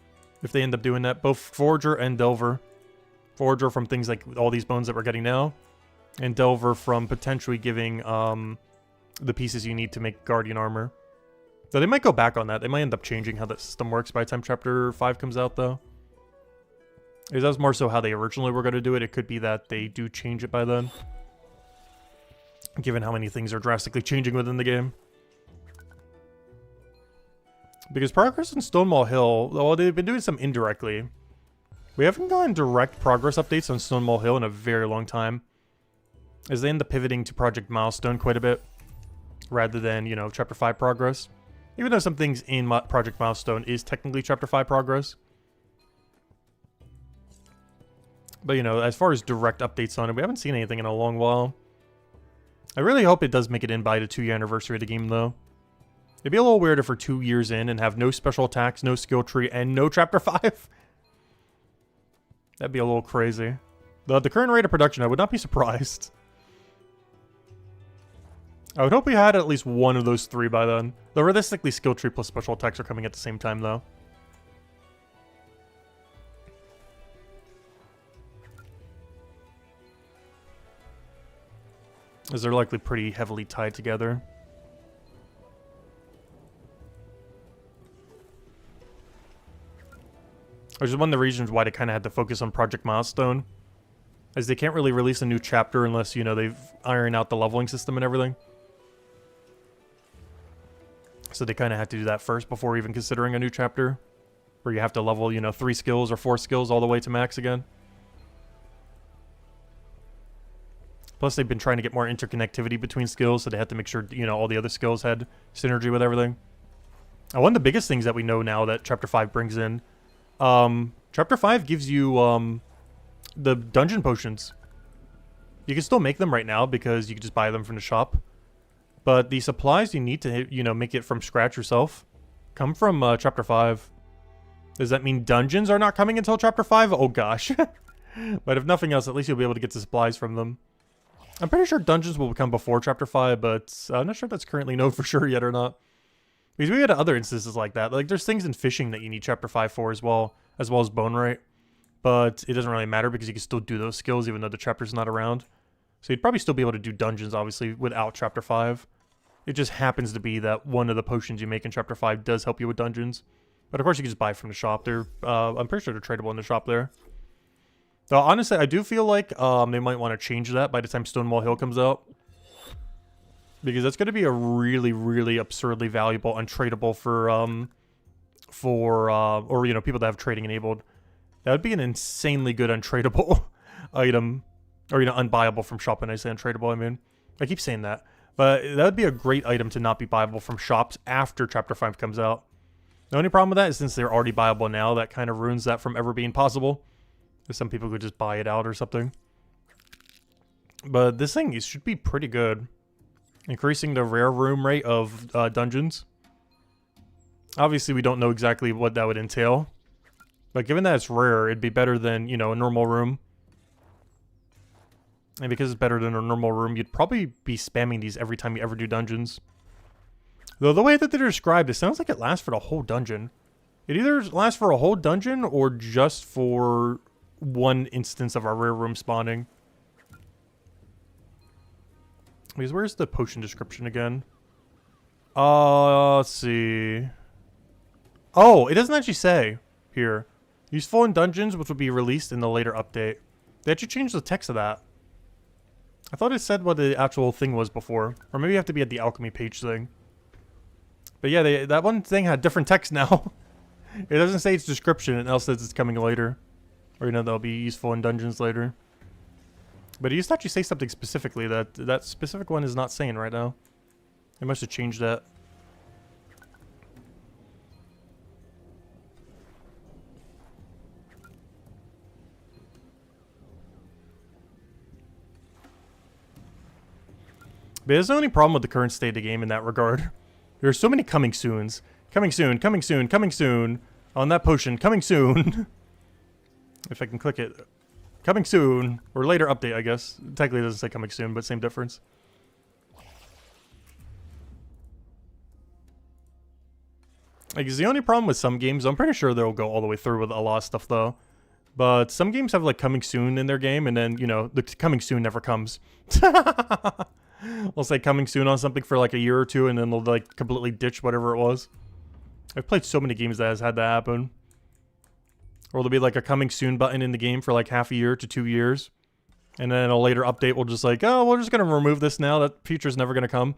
if they end up doing that. Both Forger and Delver. Forger from things like all these bones that we're getting now, and Delver from potentially giving the pieces you need to make Guardian armor. So they might go back on that. They might end up changing how that system works by the time Chapter 5 comes out, though. If that's more so how they originally were going to do it, it could be that they do change it by then, given how many things are drastically changing within the game. Because progress in Stonewall Hill, well, they've been doing some indirectly. We haven't gotten direct progress updates on Stonewall Hill in a very long time, as they end up pivoting to Project Milestone quite a bit, rather than, you know, Chapter 5 progress. Even though some things in Project Milestone is technically Chapter 5 progress. But, you know, as far as direct updates on it, we haven't seen anything in a long while. I really hope it does make it in by the 2-year anniversary of the game, though. It'd be a little weird if we're 2 years in and have no special attacks, no skill tree, and no Chapter 5. That'd be a little crazy. Though the current rate of production, I would not be surprised. I would hope we had at least one of those 3 by then. Though realistically, skill tree plus special attacks are coming at the same time, though. As they're likely pretty heavily tied together. Which is one of the reasons why they kind of had to focus on Project Milestone. As they can't really release a new chapter unless, you know, they've ironed out the leveling system and everything. So they kind of had to do that first before even considering a new chapter. Where you have to level, you know, 3 skills or 4 skills all the way to max again. Plus they've been trying to get more interconnectivity between skills, so they had to make sure, you know, all the other skills had synergy with everything. And one of the biggest things that we know now that Chapter 5 brings in, Chapter 5 gives you, the dungeon potions. You can still make them right now because you can just buy them from the shop. But the supplies you need to, you know, make it from scratch yourself come from, Chapter 5. Does that mean dungeons are not coming until Chapter 5? Oh gosh. But if nothing else, at least you'll be able to get the supplies from them. I'm pretty sure dungeons will come before Chapter 5, but I'm not sure if that's currently known for sure yet or not. Because we had other instances like that. Like, there's things in fishing that you need Chapter 5 for as well as bone rate. But it doesn't really matter because you can still do those skills even though the chapter's not around. So you'd probably still be able to do dungeons, obviously, without Chapter 5. It just happens to be that one of the potions you make in Chapter 5 does help you with dungeons. But of course you can just buy from the shop. They're, I'm pretty sure they're tradable in the shop there. Though, honestly, I do feel like they might want to change that by the time Stonewall Hill comes out. Because that's going to be a really, really absurdly valuable, untradable or, you know, people that have trading enabled. That would be an insanely good untradable item. Or, you know, unbuyable from shop. And I say untradable, I mean. I keep saying that. But that would be a great item to not be buyable from shops after Chapter 5 comes out. The only problem with that is since they're already buyable now, that kind of ruins that from ever being possible. Some people could just buy it out or something. But this thing should be pretty good. Increasing the rare room rate of dungeons. Obviously, we don't know exactly what that would entail. But given that it's rare, it'd be better than, you know, a normal room. And because it's better than a normal room, you'd probably be spamming these every time you ever do dungeons. Though the way that they're described, it sounds like it lasts for the whole dungeon. It either lasts for a whole dungeon or just for one instance of our rare room spawning. Because where's the potion description again? Let's see. Oh, it doesn't actually say here. Useful in dungeons, which will be released in the later update. They actually changed the text of that. I thought it said what the actual thing was before. Or maybe you have to be at the alchemy page thing. But yeah, that one thing had different text now. It doesn't say its description, it else says it's coming later. Or, you know, they'll be useful in dungeons later. But it used to actually say something specifically that specific one is not saying right now. They must have changed that. But there's the only problem with the current state of the game in that regard. There are so many coming soons. Coming soon, coming soon, coming soon. On that potion, coming soon. If I can click it. Coming soon. Or later update, I guess. Technically it doesn't say coming soon, but same difference. Like, the only problem with some games, I'm pretty sure they'll go all the way through with a lot of stuff, though. But some games have, like, coming soon in their game, and then, you know, the coming soon never comes. They'll say coming soon on something for, like, a year or two, and then they'll, like, completely ditch whatever it was. I've played so many games that has had that happen. Or there'll be, like, a coming soon button in the game for, like, half a year to 2 years. And then a later update will just, like, oh, we're just going to remove this now. That feature's never going to come.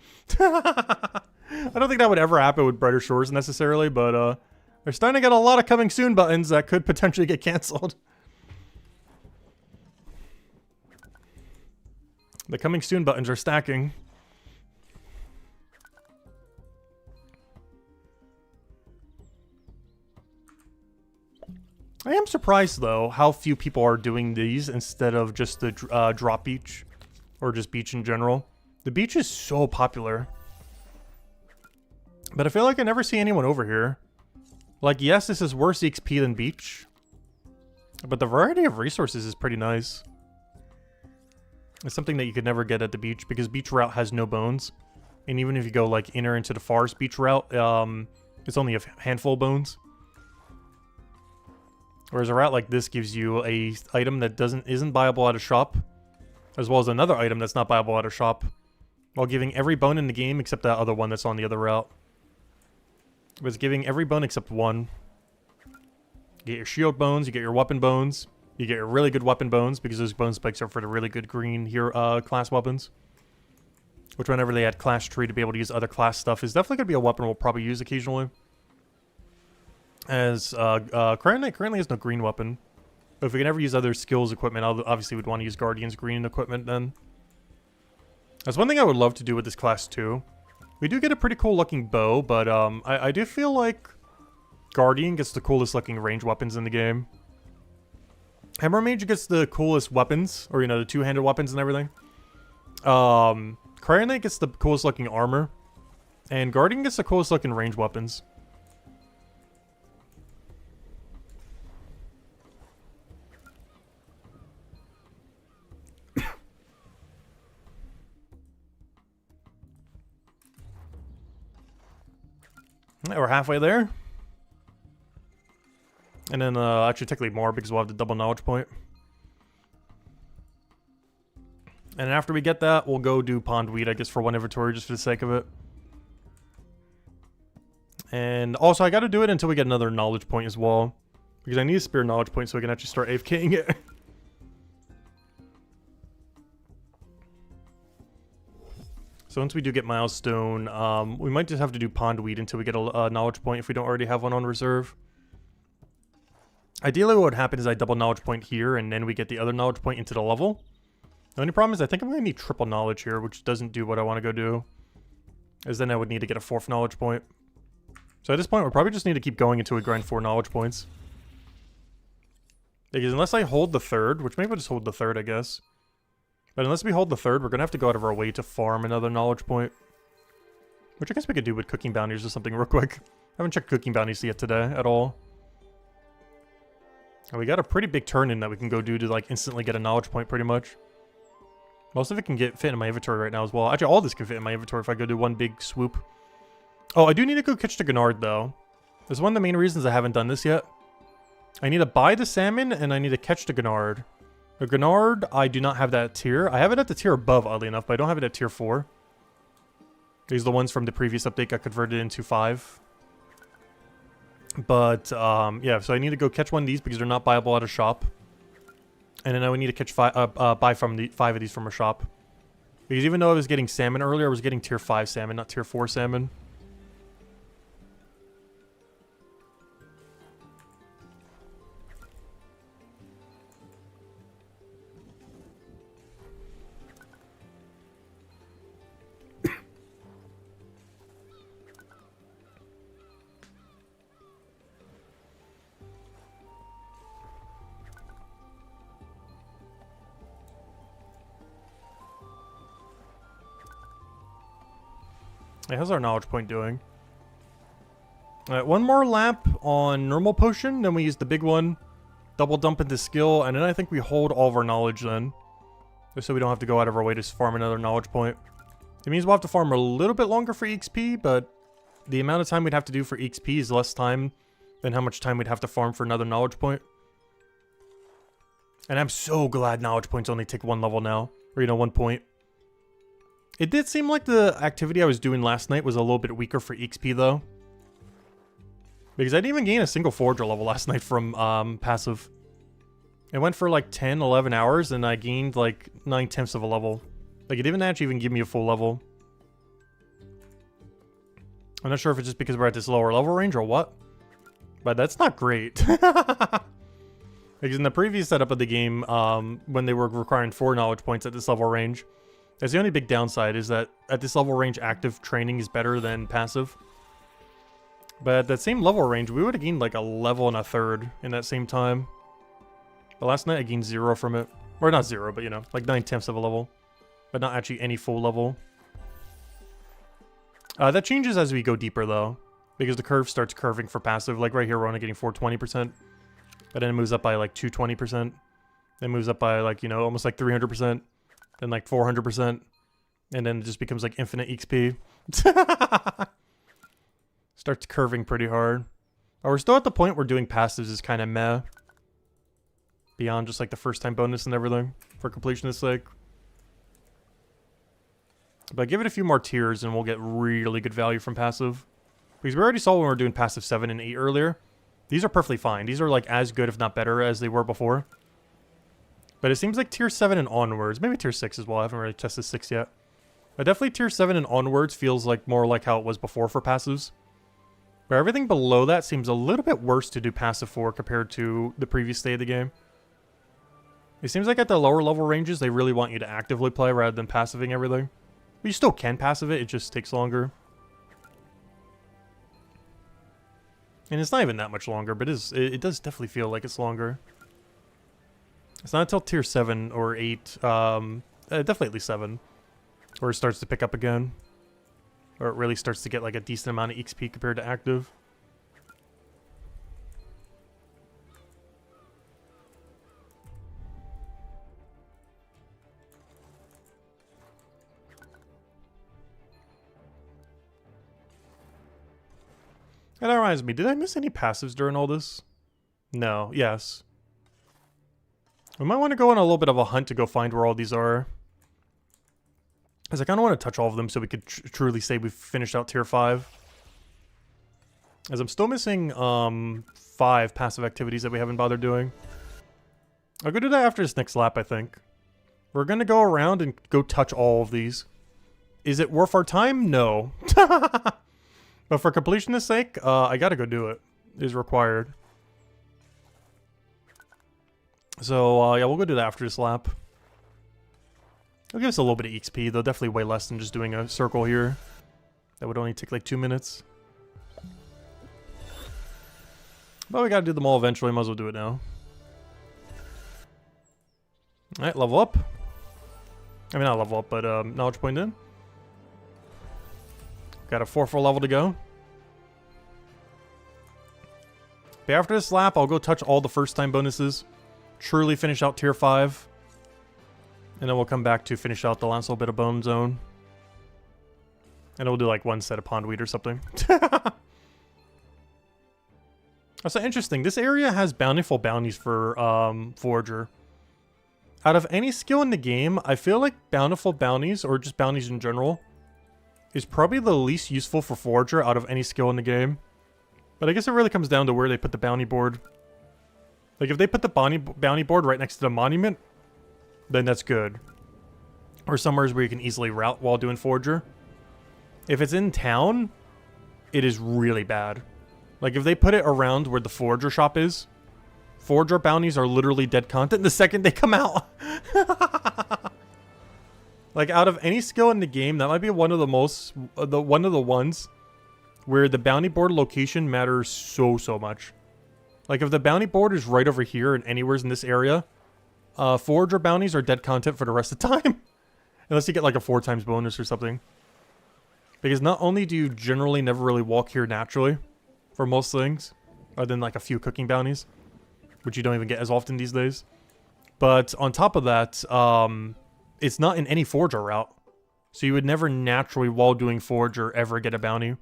I don't think that would ever happen with Brighter Shores necessarily, but they're starting to get a lot of coming soon buttons that could potentially get canceled. The coming soon buttons are stacking. I am surprised, though, how few people are doing these instead of just the drop beach. Or just beach in general. The beach is so popular. But I feel like I never see anyone over here. Like, yes, this is worse XP than beach. But the variety of resources is pretty nice. It's something that you could never get at the beach, because beach route has no bones. And even if you go, like, inner into the forest beach route, it's only a handful of bones. Whereas a route like this gives you a item that isn't buyable at a shop, as well as another item that's not buyable at a shop, while giving every bone in the game except that other one that's on the other route. It was giving every bone except one. You get your shield bones, you get your weapon bones, you get your really good weapon bones, because those bone spikes are for the really good green here class weapons. Which, whenever they add class tree to be able to use other class stuff, is definitely going to be a weapon we'll probably use occasionally. As currently has no green weapon. But if we can ever use other skills equipment, obviously we'd want to use Guardian's green equipment then. That's one thing I would love to do with this class too. We do get a pretty cool looking bow, but I do feel like Guardian gets the coolest looking range weapons in the game. Hammer Mage gets the coolest weapons, or, you know, the two-handed weapons and everything. Cryonite gets the coolest looking armor. And Guardian gets the coolest looking range weapons. We're halfway there. And then, actually technically more, because we'll have the double knowledge point. And after we get that, we'll go do Pondweed, I guess, for one inventory, just for the sake of it. And also, I gotta do it until we get another knowledge point as well. Because I need a spare knowledge point so we can actually start AFKing it. So once we do get Milestone, we might just have to do Pondweed until we get a knowledge point if we don't already have one on reserve. Ideally, what would happen is I double knowledge point here, and then we get the other knowledge point into the level. The only problem is I think I'm going to need triple knowledge here, which doesn't do what I want to go do. As then I would need to get a 4th knowledge point. So at this point, we'll probably just need to keep going until we grind 4 knowledge points. Because unless I hold the 3rd, which maybe we'll just hold the 3rd, I guess. But unless we hold the 3rd, we're going to have to go out of our way to farm another knowledge point. Which I guess we could do with cooking bounties or something real quick. I haven't checked cooking bounties yet today at all. And we got a pretty big turn in that we can go do to, like, instantly get a knowledge point pretty much. Most of it can fit in my inventory right now as well. Actually, all this can fit in my inventory if I go do one big swoop. Oh, I do need to go catch the Gennard, though. This is one of the main reasons I haven't done this yet. I need to buy the salmon, and I need to catch the Gennard. The Gennard, I do not have that tier. I have it at the tier above, oddly enough, but I don't have it at tier 4. These are the ones from the previous update got converted into 5. But, yeah, so I need to go catch one of these because they're not buyable at a shop. And then I would need to catch buy from the 5 of these from a shop. Because even though I was getting salmon earlier, I was getting tier 5 salmon, not tier 4 salmon. Hey, how's our knowledge point doing? Alright, one more lap on normal potion, then we use the big one. double dump into skill, and then I think we hold all of our knowledge then. Just so we don't have to go out of our way to farm another knowledge point. It means we'll have to farm a little bit longer for EXP, but the amount of time we'd have to do for EXP is less time than how much time we'd have to farm for another knowledge point. And I'm so glad knowledge points only take 1 level now. Or, you know, 1 point. It did seem like the activity I was doing last night was a little bit weaker for EXP, though. Because I didn't even gain a single forager level last night from passive. It went for like 10, 11 hours, and I gained like 9/10 of a level. Like, it didn't actually even give me a full level. I'm not sure if it's just because we're at this lower level range or what. But that's not great. Because in the previous setup of the game, when they were requiring 4 knowledge points at this level range, that's the only big downside, is that at this level range, active training is better than passive. But at that same level range, we would have gained like a level and a third in that same time. But last night, I gained 0 from it. Or not 0, but you know, like 9/10 of a level. But not actually any full level. That changes as we go deeper, though. Because the curve starts curving for passive. Like right here, we're only getting 420%. But then it moves up by like 220%. Then moves up by like, you know, almost like 300%. Then like 400%. And then it just becomes like infinite XP. Starts curving pretty hard. But we're still at the point where doing passives is kind of meh. Beyond just like the first time bonus and everything. For completionist sake. But give it a few more tiers and we'll get really good value from passive. Because we already saw when we were doing passive 7 and 8 earlier. These are perfectly fine. These are like as good, if not better, as they were before. But it seems like tier 7 and onwards, maybe tier 6 as well. I haven't really tested 6 yet. But definitely tier 7 and onwards feels like more like how it was before for passives. But everything below that seems a little bit worse to do passive for compared to the previous state of the game. It seems like at the lower level ranges, they really want you to actively play rather than passiving everything. But you still can passive it just takes longer. And it's not even that much longer, but it does definitely feel like it's longer. It's not until tier 7 or 8, definitely at least 7, where it starts to pick up again. Or it really starts to get like a decent amount of XP compared to active. And that reminds me, did I miss any passives during all this? No, yes. We might want to go on a little bit of a hunt to go find where all these are. Because I kind of want to touch all of them so we could truly say we've finished out tier 5. As I'm still missing 5 passive activities that we haven't bothered doing. I'll go do that after this next lap, I think. We're going to go around and go touch all of these. Is it worth our time? No. But for completionist sake, I gotta go do it. It is required. So, yeah, we'll go do that after this lap. It'll give us a little bit of XP, though definitely way less than just doing a circle here. That would only take like 2 minutes. But we gotta do them all eventually, might as well do it now. Alright, level up. I mean, not level up, but knowledge point in. Got a 4 level to go. But after this lap, I'll go touch all the first time bonuses. Truly finish out tier 5. And then we'll come back to finish out the last little bit of bone zone. And we'll do like 1 set of pondweed or something. That's so interesting. This area has bountiful bounties for Forager. Out of any skill in the game, I feel like bountiful bounties, or just bounties in general, is probably the least useful for Forager out of any skill in the game. But I guess it really comes down to where they put the bounty board. Like, if they put the bounty board right next to the monument, then that's good. Or somewhere where you can easily route while doing Forager. If it's in town, it is really bad. Like, if they put it around where the Forager shop is, Forager bounties are literally dead content the second they come out. Like, out of any skill in the game, that might be one of the most, one of the ones where the bounty board location matters so much. Like, if the bounty board is right over here and anywhere's in this area, Forager bounties are dead content for the rest of the time. Unless you get like a 4 times bonus or something. Because not only do you generally never really walk here naturally for most things, other than like a few cooking bounties, which you don't even get as often these days. But on top of that, it's not in any forager route. So you would never naturally, while doing forager, ever get a bounty.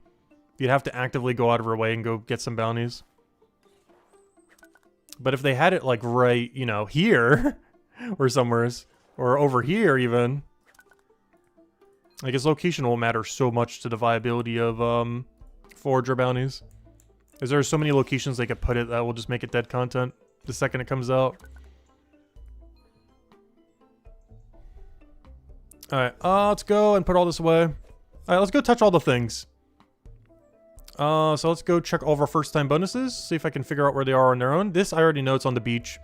You'd have to actively go out of your way and go get some bounties. But if they had it, like, right, you know, here, or somewheres, or over here, even, I guess location will matter so much to the viability of, forager bounties. Is there so many locations they could put it that will just make it dead content the second it comes out? Alright, let's go and put all this away. Alright, let's go touch all the things. So let's go check all of our first time bonuses. See if I can figure out where they are on their own. This, I already know it's on the beach.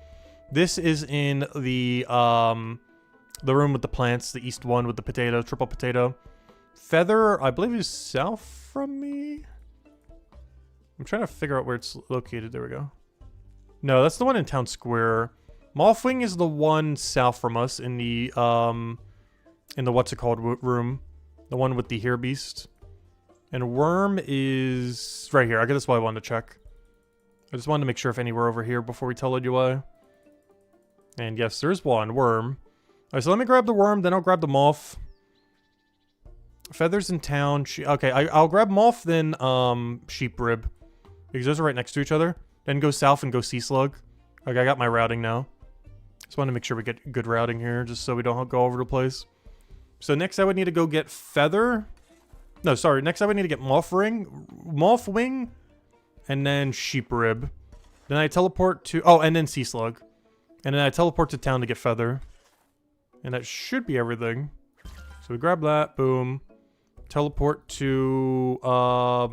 This is in the room with the plants. The east one with the potato, triple potato. Feather, I believe is south from me. I'm trying to figure out where it's located. There we go. No, that's the one in Town Square. Mothwing is the one south from us in the what's it called room. The one with the hair beast. And Worm is right here. I guess that's why I wanted to check. I just wanted to make sure if anywhere over here before we tell you. And yes, there's one. Worm. Alright, so let me grab the worm, then I'll grab the moth. Feathers in town. Okay, I'll grab moth, then sheep rib. Because those are right next to each other. Then go south and go sea slug. Okay, I got my routing now. Just want to make sure we get good routing here, just so we don't go over the place. So next I would need to go get feather. No, sorry. Next I would need to get moth wing, and then sheep rib. Then I teleport to... Oh, and then sea slug. And then I teleport to town to get feather. And that should be everything. So we grab that. Boom. Teleport to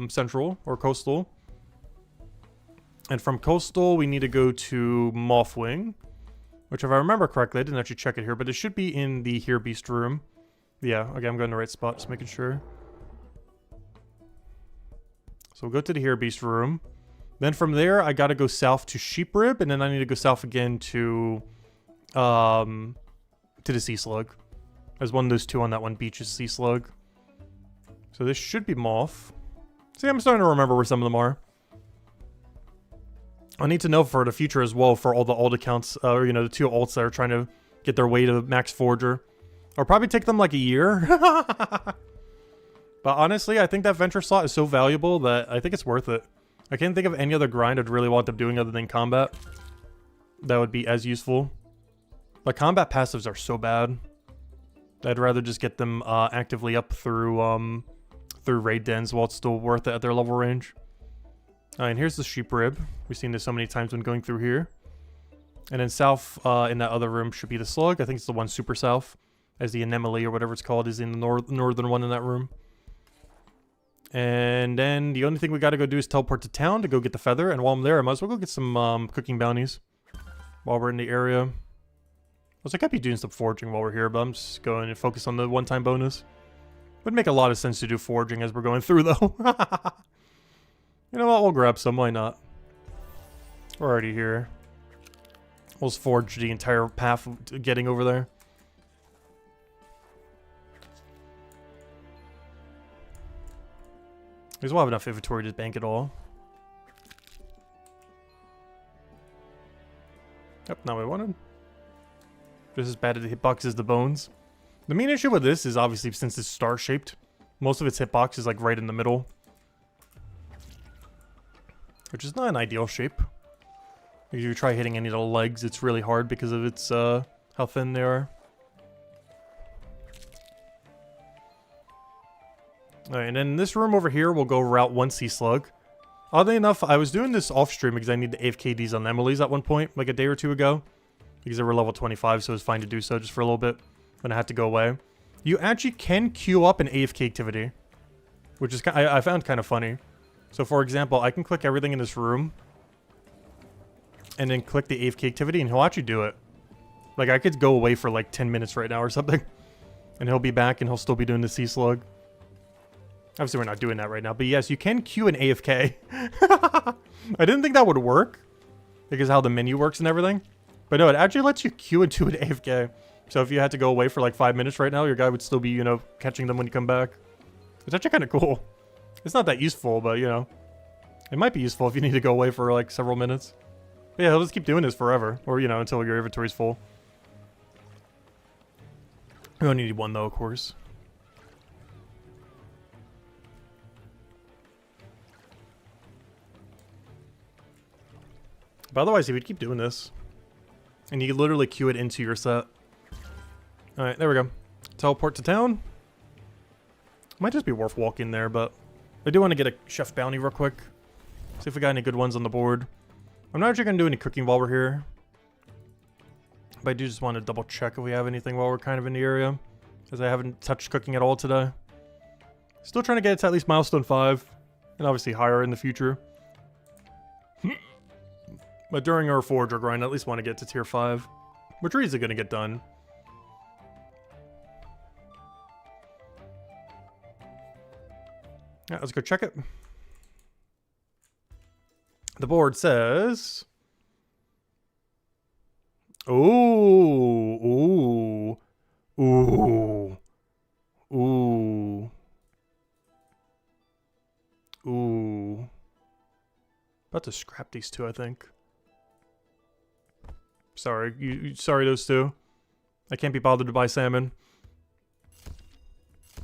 central or coastal. And from coastal, we need to go to Mothwing. Which, if I remember correctly, I didn't actually check it here, but it should be in the Here Beast room. Yeah, okay, I'm going to the right spot, just making sure. So we'll go to the Here Beast room. Then from there, I gotta go south to Sheep Rib, and then I need to go south again to the Sea Slug. There's one of those two on that one beach is Sea Slug. So this should be Moth. See, I'm starting to remember where some of them are. I need to know for the future as well for all the alt accounts, you know, the two alts that are trying to get their way to max Forager. It'll probably take them like a year. But honestly, I think that venture slot is so valuable that I think it's worth it. I can't think of any other grind I'd really want them doing other than combat. That would be as useful. But combat passives are so bad. I'd rather just get them actively up through raid dens while it's still worth it at their level range. And here's the sheep rib. We've seen this so many times when going through here. And then south in that other room should be the slug. I think it's the one super south. As the anemone or whatever it's called is in the northern one in that room. And then the only thing we gotta go do is teleport to town to go get the feather. And while I'm there, I might as well go get some cooking bounties. While we're in the area. I was like, I'd be doing some foraging while we're here, but I'm just going to focus on the one-time bonus. Would make a lot of sense to do foraging as we're going through, though. You know what? We'll grab some. Why not? We're already here. We'll just forge the entire path of getting over there. Because we'll have enough inventory to bank it all. Yep, not what I wanted. Just as bad at the hitbox as the bones. The main issue with this is obviously since it's star-shaped, most of its hitbox is like right in the middle. Which is not an ideal shape. If you try hitting any of the legs, it's really hard because of its how thin they are. Alright, and then in this room over here, we'll go route 1 Sea Slug. Oddly enough, I was doing this off-stream because I need the AFKDs on Emily's at one point, like a day or two ago. Because they were level 25, so it was fine to do so just for a little bit. When I had to go away. You actually can queue up an AFK activity. Which is I found kind of funny. So for example, I can click everything in this room. And then click the AFK activity and he'll actually do it. Like I could go away for like 10 minutes right now or something. And he'll be back and he'll still be doing the Sea Slug. Obviously we're not doing that right now. But yes, you can queue an AFK. I didn't think that would work. Because of how the menu works and everything. But no, it actually lets you queue into an AFK. So if you had to go away for like 5 minutes right now, your guy would still be, you know, catching them when you come back. It's actually kind of cool. It's not that useful, but, you know. It might be useful if you need to go away for like several minutes. But yeah, he'll just keep doing this forever. Or, you know, until your inventory's full. We only need one, though, of course. But otherwise, he would keep doing this. And you could literally queue it into your set. Alright, there we go. Teleport to town. Might just be worth walking there, but I do want to get a chef bounty real quick. See if we got any good ones on the board. I'm not actually going to do any cooking while we're here. But I do just want to double check if we have anything while we're kind of in the area. As I haven't touched cooking at all today. Still trying to get it to at least milestone 5. And obviously higher in the future. But during our forager grind, I at least want to get to tier 5. Which are easily going to get done. Yeah, let's go check it. The board says... Ooh. About to scrap these two, I think. Sorry, sorry those two. I can't be bothered to buy salmon.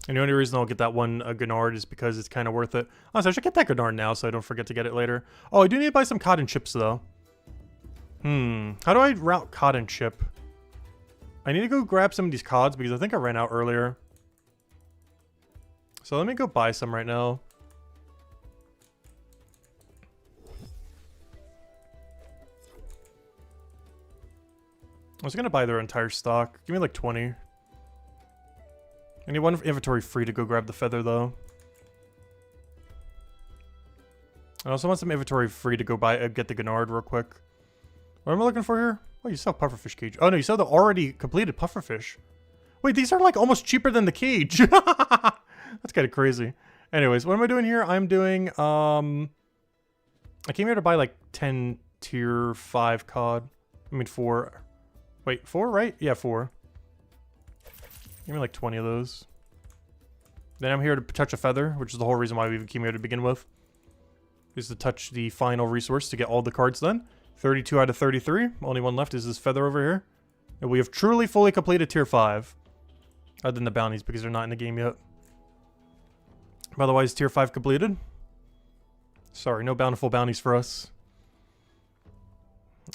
And the only reason I'll get that one Gennard is because it's kind of worth it. Honestly, I should get that Gennard now so I don't forget to get it later. Oh, I do need to buy some cod and chips, though. How do I route cod and chip? I need to go grab some of these cods because I think I ran out earlier. So let me go buy some right now. I was going to buy their entire stock. Give me like 20. I need one inventory free to go grab the feather, though. I also want some inventory free to go buy get the Gennard real quick. What am I looking for here? Oh, you sell pufferfish cage. Oh, no, you sell the already completed pufferfish. Wait, these are like almost cheaper than the cage. That's kind of crazy. Anyways, what am I doing here? I'm doing, I came here to buy like 10 tier 5 cod. I mean 4. Wait, 4, right? Yeah, 4. Give me like 20 of those. Then I'm here to touch a feather, which is the whole reason why we even came here to begin with. Is to touch the final resource to get all the cards done. 32 out of 33. Only one left is this feather over here. And we have truly fully completed tier 5. Other than the bounties, because they're not in the game yet. Otherwise, tier 5 completed. Sorry, no bountiful bounties for us.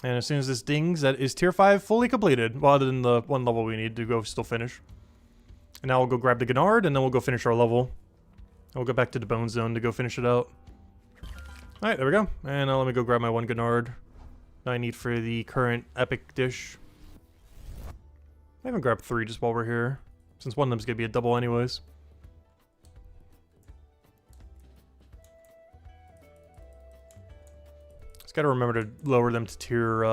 And as soon as this dings, that is tier 5 fully completed. Well, other than the one level we need to go still finish. And now we'll go grab the Gennard, and then we'll go finish our level. And we'll go back to the bone zone to go finish it out. Alright, there we go. And now let me go grab my one Gennard I need for the current epic dish. I haven't grabbed 3 just while we're here, since one of them's gonna be a double anyways. Just gotta remember to lower them to tier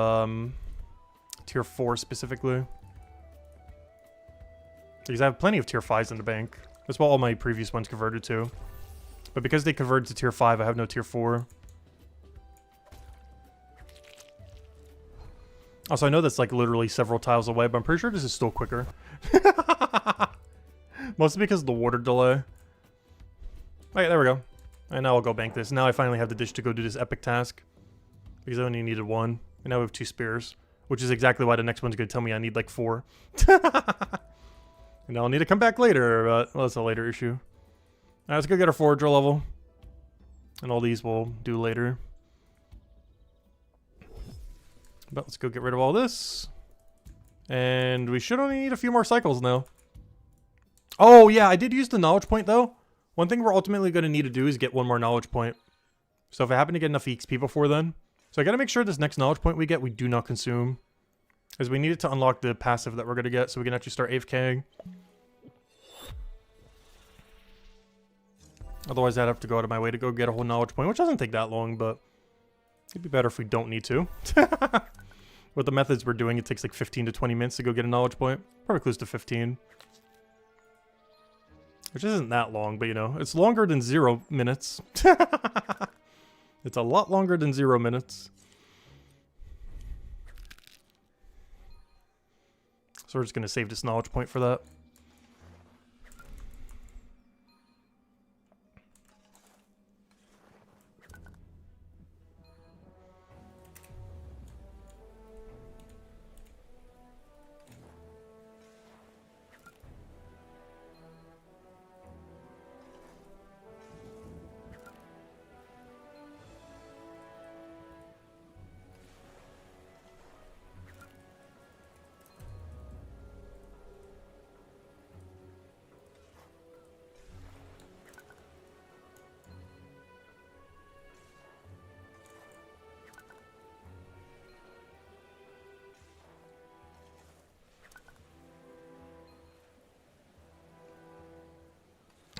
4 specifically. Because I have plenty of tier 5s in the bank. That's what all my previous ones converted to. But because they converted to tier 5, I have no tier 4. Also, I know that's like literally several tiles away, but I'm pretty sure this is still quicker. Mostly because of the water delay. Okay, there we go. And now I'll go bank this. Now I finally have the dish to go do this epic task. Because I only needed 1. And now we have 2 spears. Which is exactly why the next one's going to tell me I need like 4. And I'll need to come back later, but well, that's a later issue. Alright, let's go get our forager level. And all these we'll do later. But let's go get rid of all this. And we should only need a few more cycles now. Oh, yeah, I did use the knowledge point, though. One thing we're ultimately going to need to do is get one more knowledge point. So if I happen to get enough EXP before then. So I got to make sure this next knowledge point we get, we do not consume. Because we need it to unlock the passive that we're going to get, so we can actually start AFKing. Otherwise, I'd have to go out of my way to go get a whole knowledge point, which doesn't take that long, but it'd be better if we don't need to. With the methods we're doing, it takes like 15 to 20 minutes to go get a knowledge point. Probably close to 15. Which isn't that long, but you know, it's longer than 0 minutes. It's a lot longer than 0 minutes. So we're just going to save this knowledge point for that.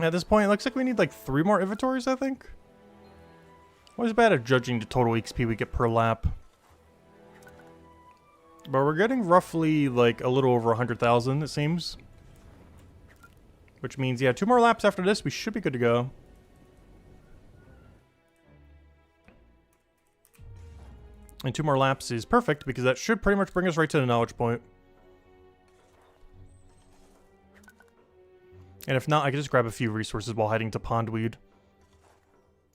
At this point, it looks like we need like 3 more inventories, I think. Always bad at judging the total XP we get per lap. But we're getting roughly like a little over 100,000, it seems. Which means, yeah, 2 more laps after this, we should be good to go. And 2 more laps is perfect, because that should pretty much bring us right to the knowledge point. And if not, I could just grab a few resources while heading to Pondweed.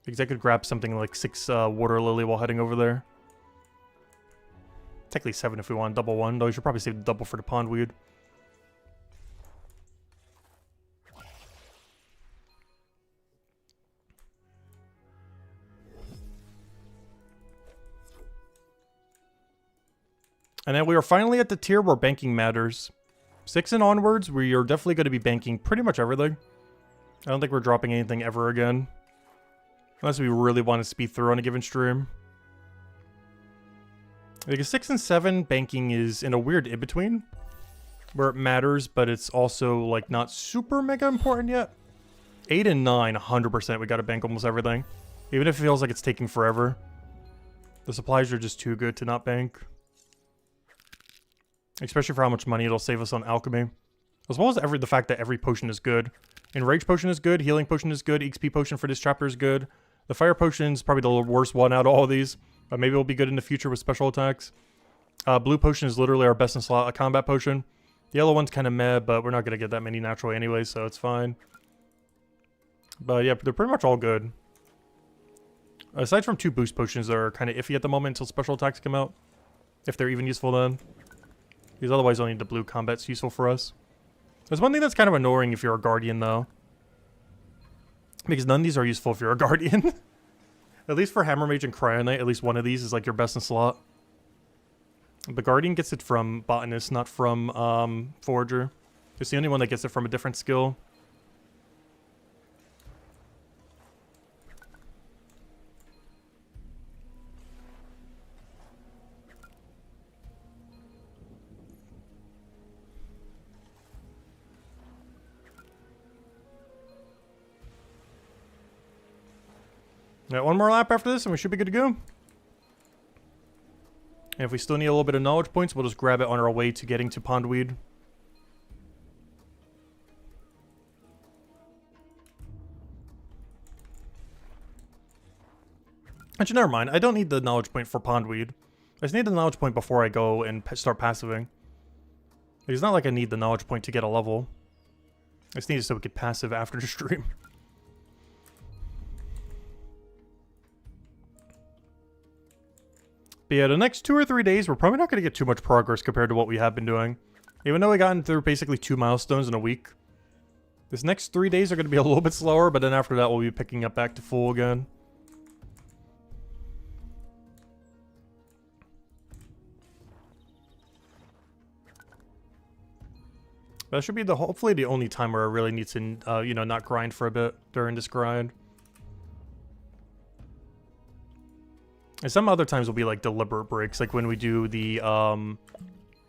Because I could grab something like 6 water lily while heading over there. Technically 7 if we want double one, though you should probably save the double for the Pondweed. And then we are finally at the tier where banking matters. 6 and onwards, we are definitely going to be banking pretty much everything. I don't think we're dropping anything ever again. Unless we really want to speed through on a given stream. Because 6 and 7, banking is in a weird in-between. Where it matters, but it's also like not super mega important yet. 8 and 9, 100% we got to bank almost everything. Even if it feels like it's taking forever. The supplies are just too good to not bank. Especially for how much money it'll save us on alchemy. As well as the fact that every potion is good. Enrage potion is good, healing potion is good, XP potion for this chapter is good. The fire potion is probably the worst one out of all of these. But maybe it'll be good in the future with special attacks. Blue potion is literally our best in slot, a combat potion. The yellow one's kind of meh, but we're not going to get that many naturally anyway, so it's fine. But yeah, they're pretty much all good. Aside from 2 boost potions that are kind of iffy at the moment until special attacks come out. If they're even useful then. Because otherwise only the blue combat's useful for us. There's one thing that's kind of annoying if you're a guardian though. Because none of these are useful if you're a guardian. At least for Hammer Mage and Cryonite, at least one of these is like your best in slot. But Guardian gets it from Botanist, not from Forager. It's the only one that gets it from a different skill. Got 1 more lap after this and we should be good to go. And if we still need a little bit of knowledge points, we'll just grab it on our way to getting to Pondweed. Actually, never mind. I don't need the knowledge point for Pondweed. I just need the knowledge point before I go and start passiving. It's not like I need the knowledge point to get a level. I just need it so we could passive after the stream. But yeah, the next 2 or 3 days, we're probably not going to get too much progress compared to what we have been doing. Even though we gotten through basically 2 milestones in a week. This next 3 days are going to be a little bit slower, but then after that we'll be picking up back to full again. That should be hopefully the only time where I really need to, you know, not grind for a bit during this grind. And some other times will be like deliberate breaks, like when we do the,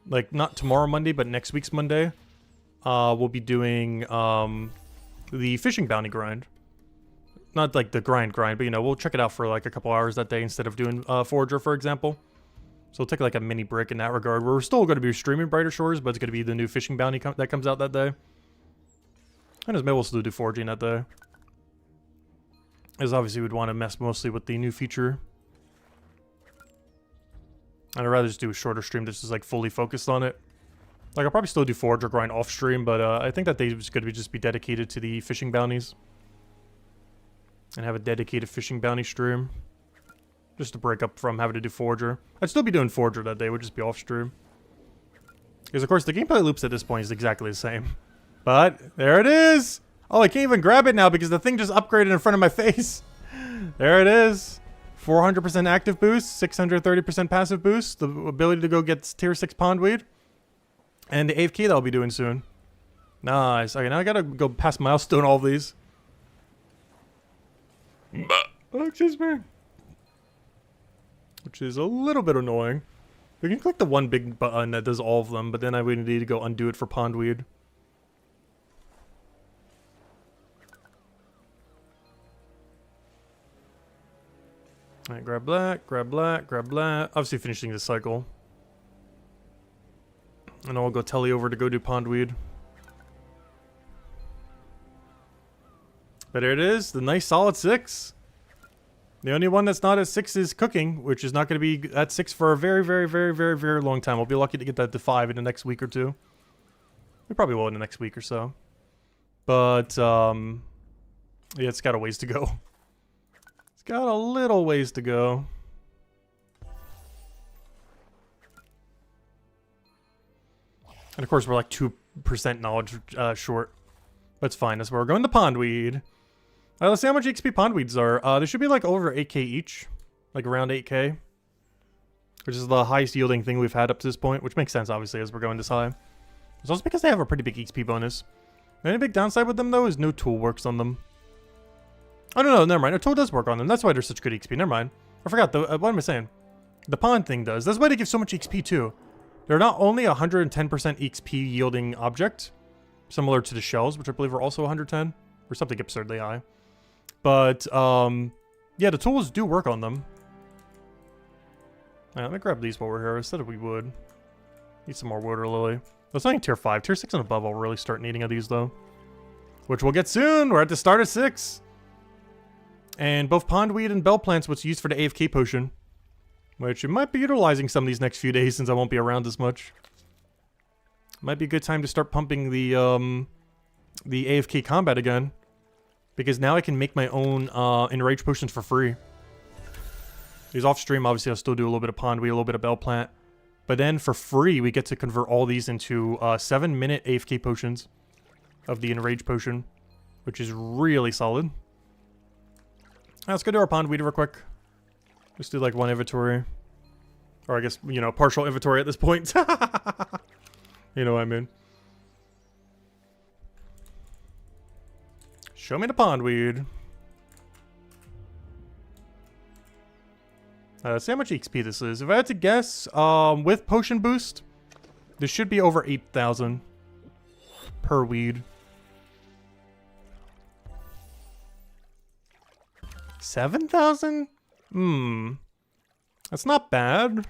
like not tomorrow Monday, but next week's Monday, we'll be doing, the fishing bounty grind. Not like the grind, but you know, we'll check it out for like a couple hours that day instead of doing, Forager, for example. So we'll take like a mini break in that regard. We're still going to be streaming Brighter Shores, but it's going to be the new fishing bounty that comes out that day. And as maybe we'll still do foraging that day. As obviously we'd want to mess mostly with the new feature. And I'd rather just do a shorter stream that's just like fully focused on it. Like I'll probably still do Forager grind off stream, but I think that day is going to just be dedicated to the fishing bounties. And have a dedicated fishing bounty stream. Just to break up from having to do Forager. I'd still be doing Forager that day, it would just be off stream. Because of course the gameplay loops at this point is exactly the same. But, there it is! Oh, I can't even grab it now because the thing just upgraded in front of my face. There it is. 400% active boost, 630% passive boost, the ability to go get tier 6 Pondweed. And the AFK that I'll be doing soon. Nice. Okay, now I gotta go past Milestone all of these. Oh, excuse me. Which is a little bit annoying. We can click the one big button that does all of them, but then I would need to go undo it for Pondweed. Alright, grab that, grab that, grab that. Obviously finishing this cycle. And I'll go telly over to go do pondweed. But here it is, the nice solid 6. The only one that's not at 6 is cooking, which is not going to be at 6 for a very, very, very, very, very long time. I'll be lucky to get that to 5 in the next week or two. We probably will in the next week or so. But, yeah, it's got a ways to go. It's got a little ways to go. And of course, we're like 2% knowledge short. But it's fine. That's where we're going to pondweed. Let's see how much XP pondweeds are. They should be like over 8k each. Like around 8k. Which is the highest yielding thing we've had up to this point. Which makes sense, obviously, as we're going this high. It's also because they have a pretty big XP bonus. The only big downside with them, though, is no tool works on them. Oh, no, never mind. A tool does work on them. That's why they're such good XP. Never mind. I forgot. What am I saying? The pond thing does. That's why they give so much XP, too. They're not only a 110% XP yielding object, similar to the shells, which I believe are also 110, or something absurdly high. But, yeah, the tools do work on them. Alright, let me grab these while we're here. I said we would. Need some more water lily. That's only tier 5. Tier 6 and above, I'll really start needing of these, though. Which we'll get soon. We're at the start of 6. And both pondweed and bell plants, what's used for the AFK potion. Which it might be utilizing some of these next few days since I won't be around as much. Might be a good time to start pumping the AFK combat again. Because now I can make my own enrage potions for free. These off stream, obviously I'll still do a little bit of pondweed, a little bit of bell plant. But then for free, we get to convert all these into 7-minute AFK potions of the enrage potion. Which is really solid. Let's go do our pondweed real quick. Let's do like one inventory. Or I guess, you know, partial inventory at this point. You know what I mean. Show me the pondweed. Let's see how much XP this is. If I had to guess, with potion boost, this should be over 8,000 per weed. 7,000? That's not bad.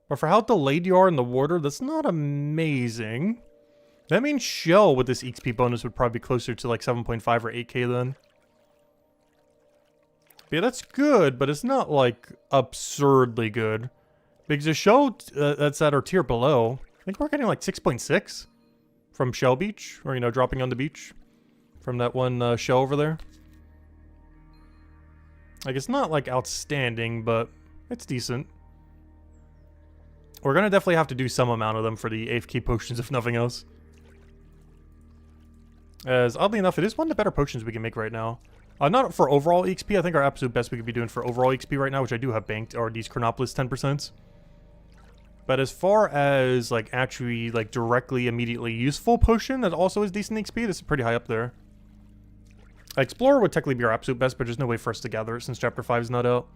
But for how delayed you are in the water, that's not amazing. That means shell with this XP bonus would probably be closer to like 7.5 or 8k then. But yeah, that's good, but it's not like absurdly good. Because the shell that's at our tier below, I think we're getting like 6.6 from Shell Beach, or you know, dropping on the beach from that one shell over there. Like, it's not, like, outstanding, but it's decent. We're gonna definitely have to do some amount of them for the AFK potions, if nothing else. As, oddly enough, it is one of the better potions we can make right now. Not for overall XP, I think our absolute best we could be doing for overall XP right now, which I do have banked, are these Chronopolis 10%. But as far as, like, actually, like, directly, immediately useful potion that also is decent XP, this is pretty high up there. Explorer would technically be our absolute best, but there's no way for us to gather it since Chapter 5 is not out.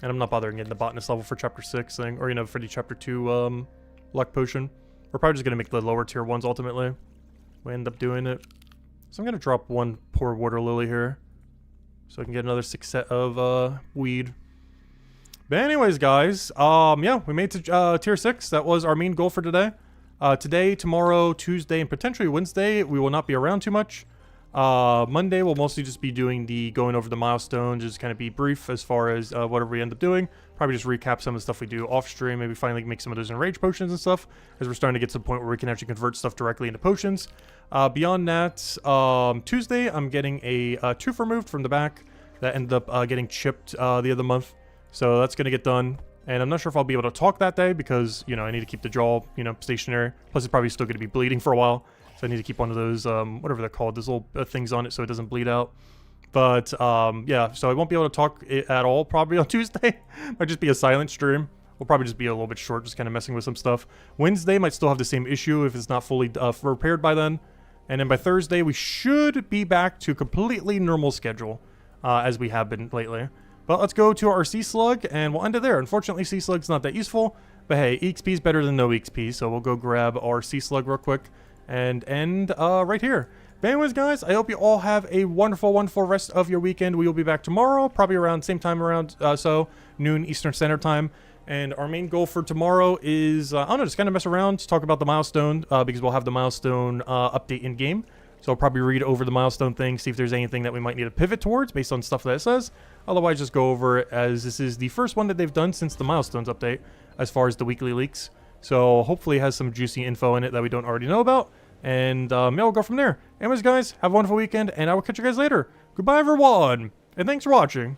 And I'm not bothering getting the botanist level for Chapter 6 thing, or, you know, for the Chapter 2 luck potion. We're probably just going to make the lower tier ones ultimately. We end up doing it. So I'm going to drop one poor water lily here. So I can get another 6 set of weed. But anyways, guys, yeah, we made to tier 6. That was our main goal for today. Today, tomorrow, Tuesday, and potentially Wednesday, we will not be around too much. Monday we'll mostly just be doing the going over the milestones, just kind of be brief as far as whatever we end up doing. Probably just recap some of the stuff we do off stream, maybe finally make some of those enrage potions and stuff, as we're starting to get to the point where we can actually convert stuff directly into potions. Beyond that, Tuesday I'm getting a tooth removed from the back that ended up getting chipped the other month, so that's gonna get done. And I'm not sure if I'll be able to talk that day because, you know, I need to keep the jaw, you know, stationary. Plus it's probably still gonna be bleeding for a while. So I need to keep one of those, whatever they're called, those little things on it so it doesn't bleed out. But, yeah, so I won't be able to talk at all probably on Tuesday. Might just be a silent stream. We'll probably just be a little bit short, just kind of messing with some stuff. Wednesday might still have the same issue if it's not fully repaired by then. And then by Thursday, we should be back to completely normal schedule, as we have been lately. But let's go to our Sea Slug, and we'll end it there. Unfortunately, Sea Slug's not that useful. But hey, EXP is better than no EXP, so we'll go grab our Sea Slug real quick. And end right here. But anyways, guys, I hope you all have a wonderful, wonderful rest of your weekend. We will be back tomorrow, probably around same time, around noon Eastern Standard Time. And our main goal for tomorrow is, I don't know, just kind of mess around, talk about the Milestone, because we'll have the Milestone update in-game. So I'll probably read over the Milestone thing, see if there's anything that we might need to pivot towards based on stuff that it says. Otherwise, just go over it, as this is the first one that they've done since the Milestones update, as far as the weekly leaks. So hopefully it has some juicy info in it that we don't already know about. And yeah, we'll go from there. Anyways, guys, have a wonderful weekend, and I will catch you guys later. Goodbye, everyone, and thanks for watching.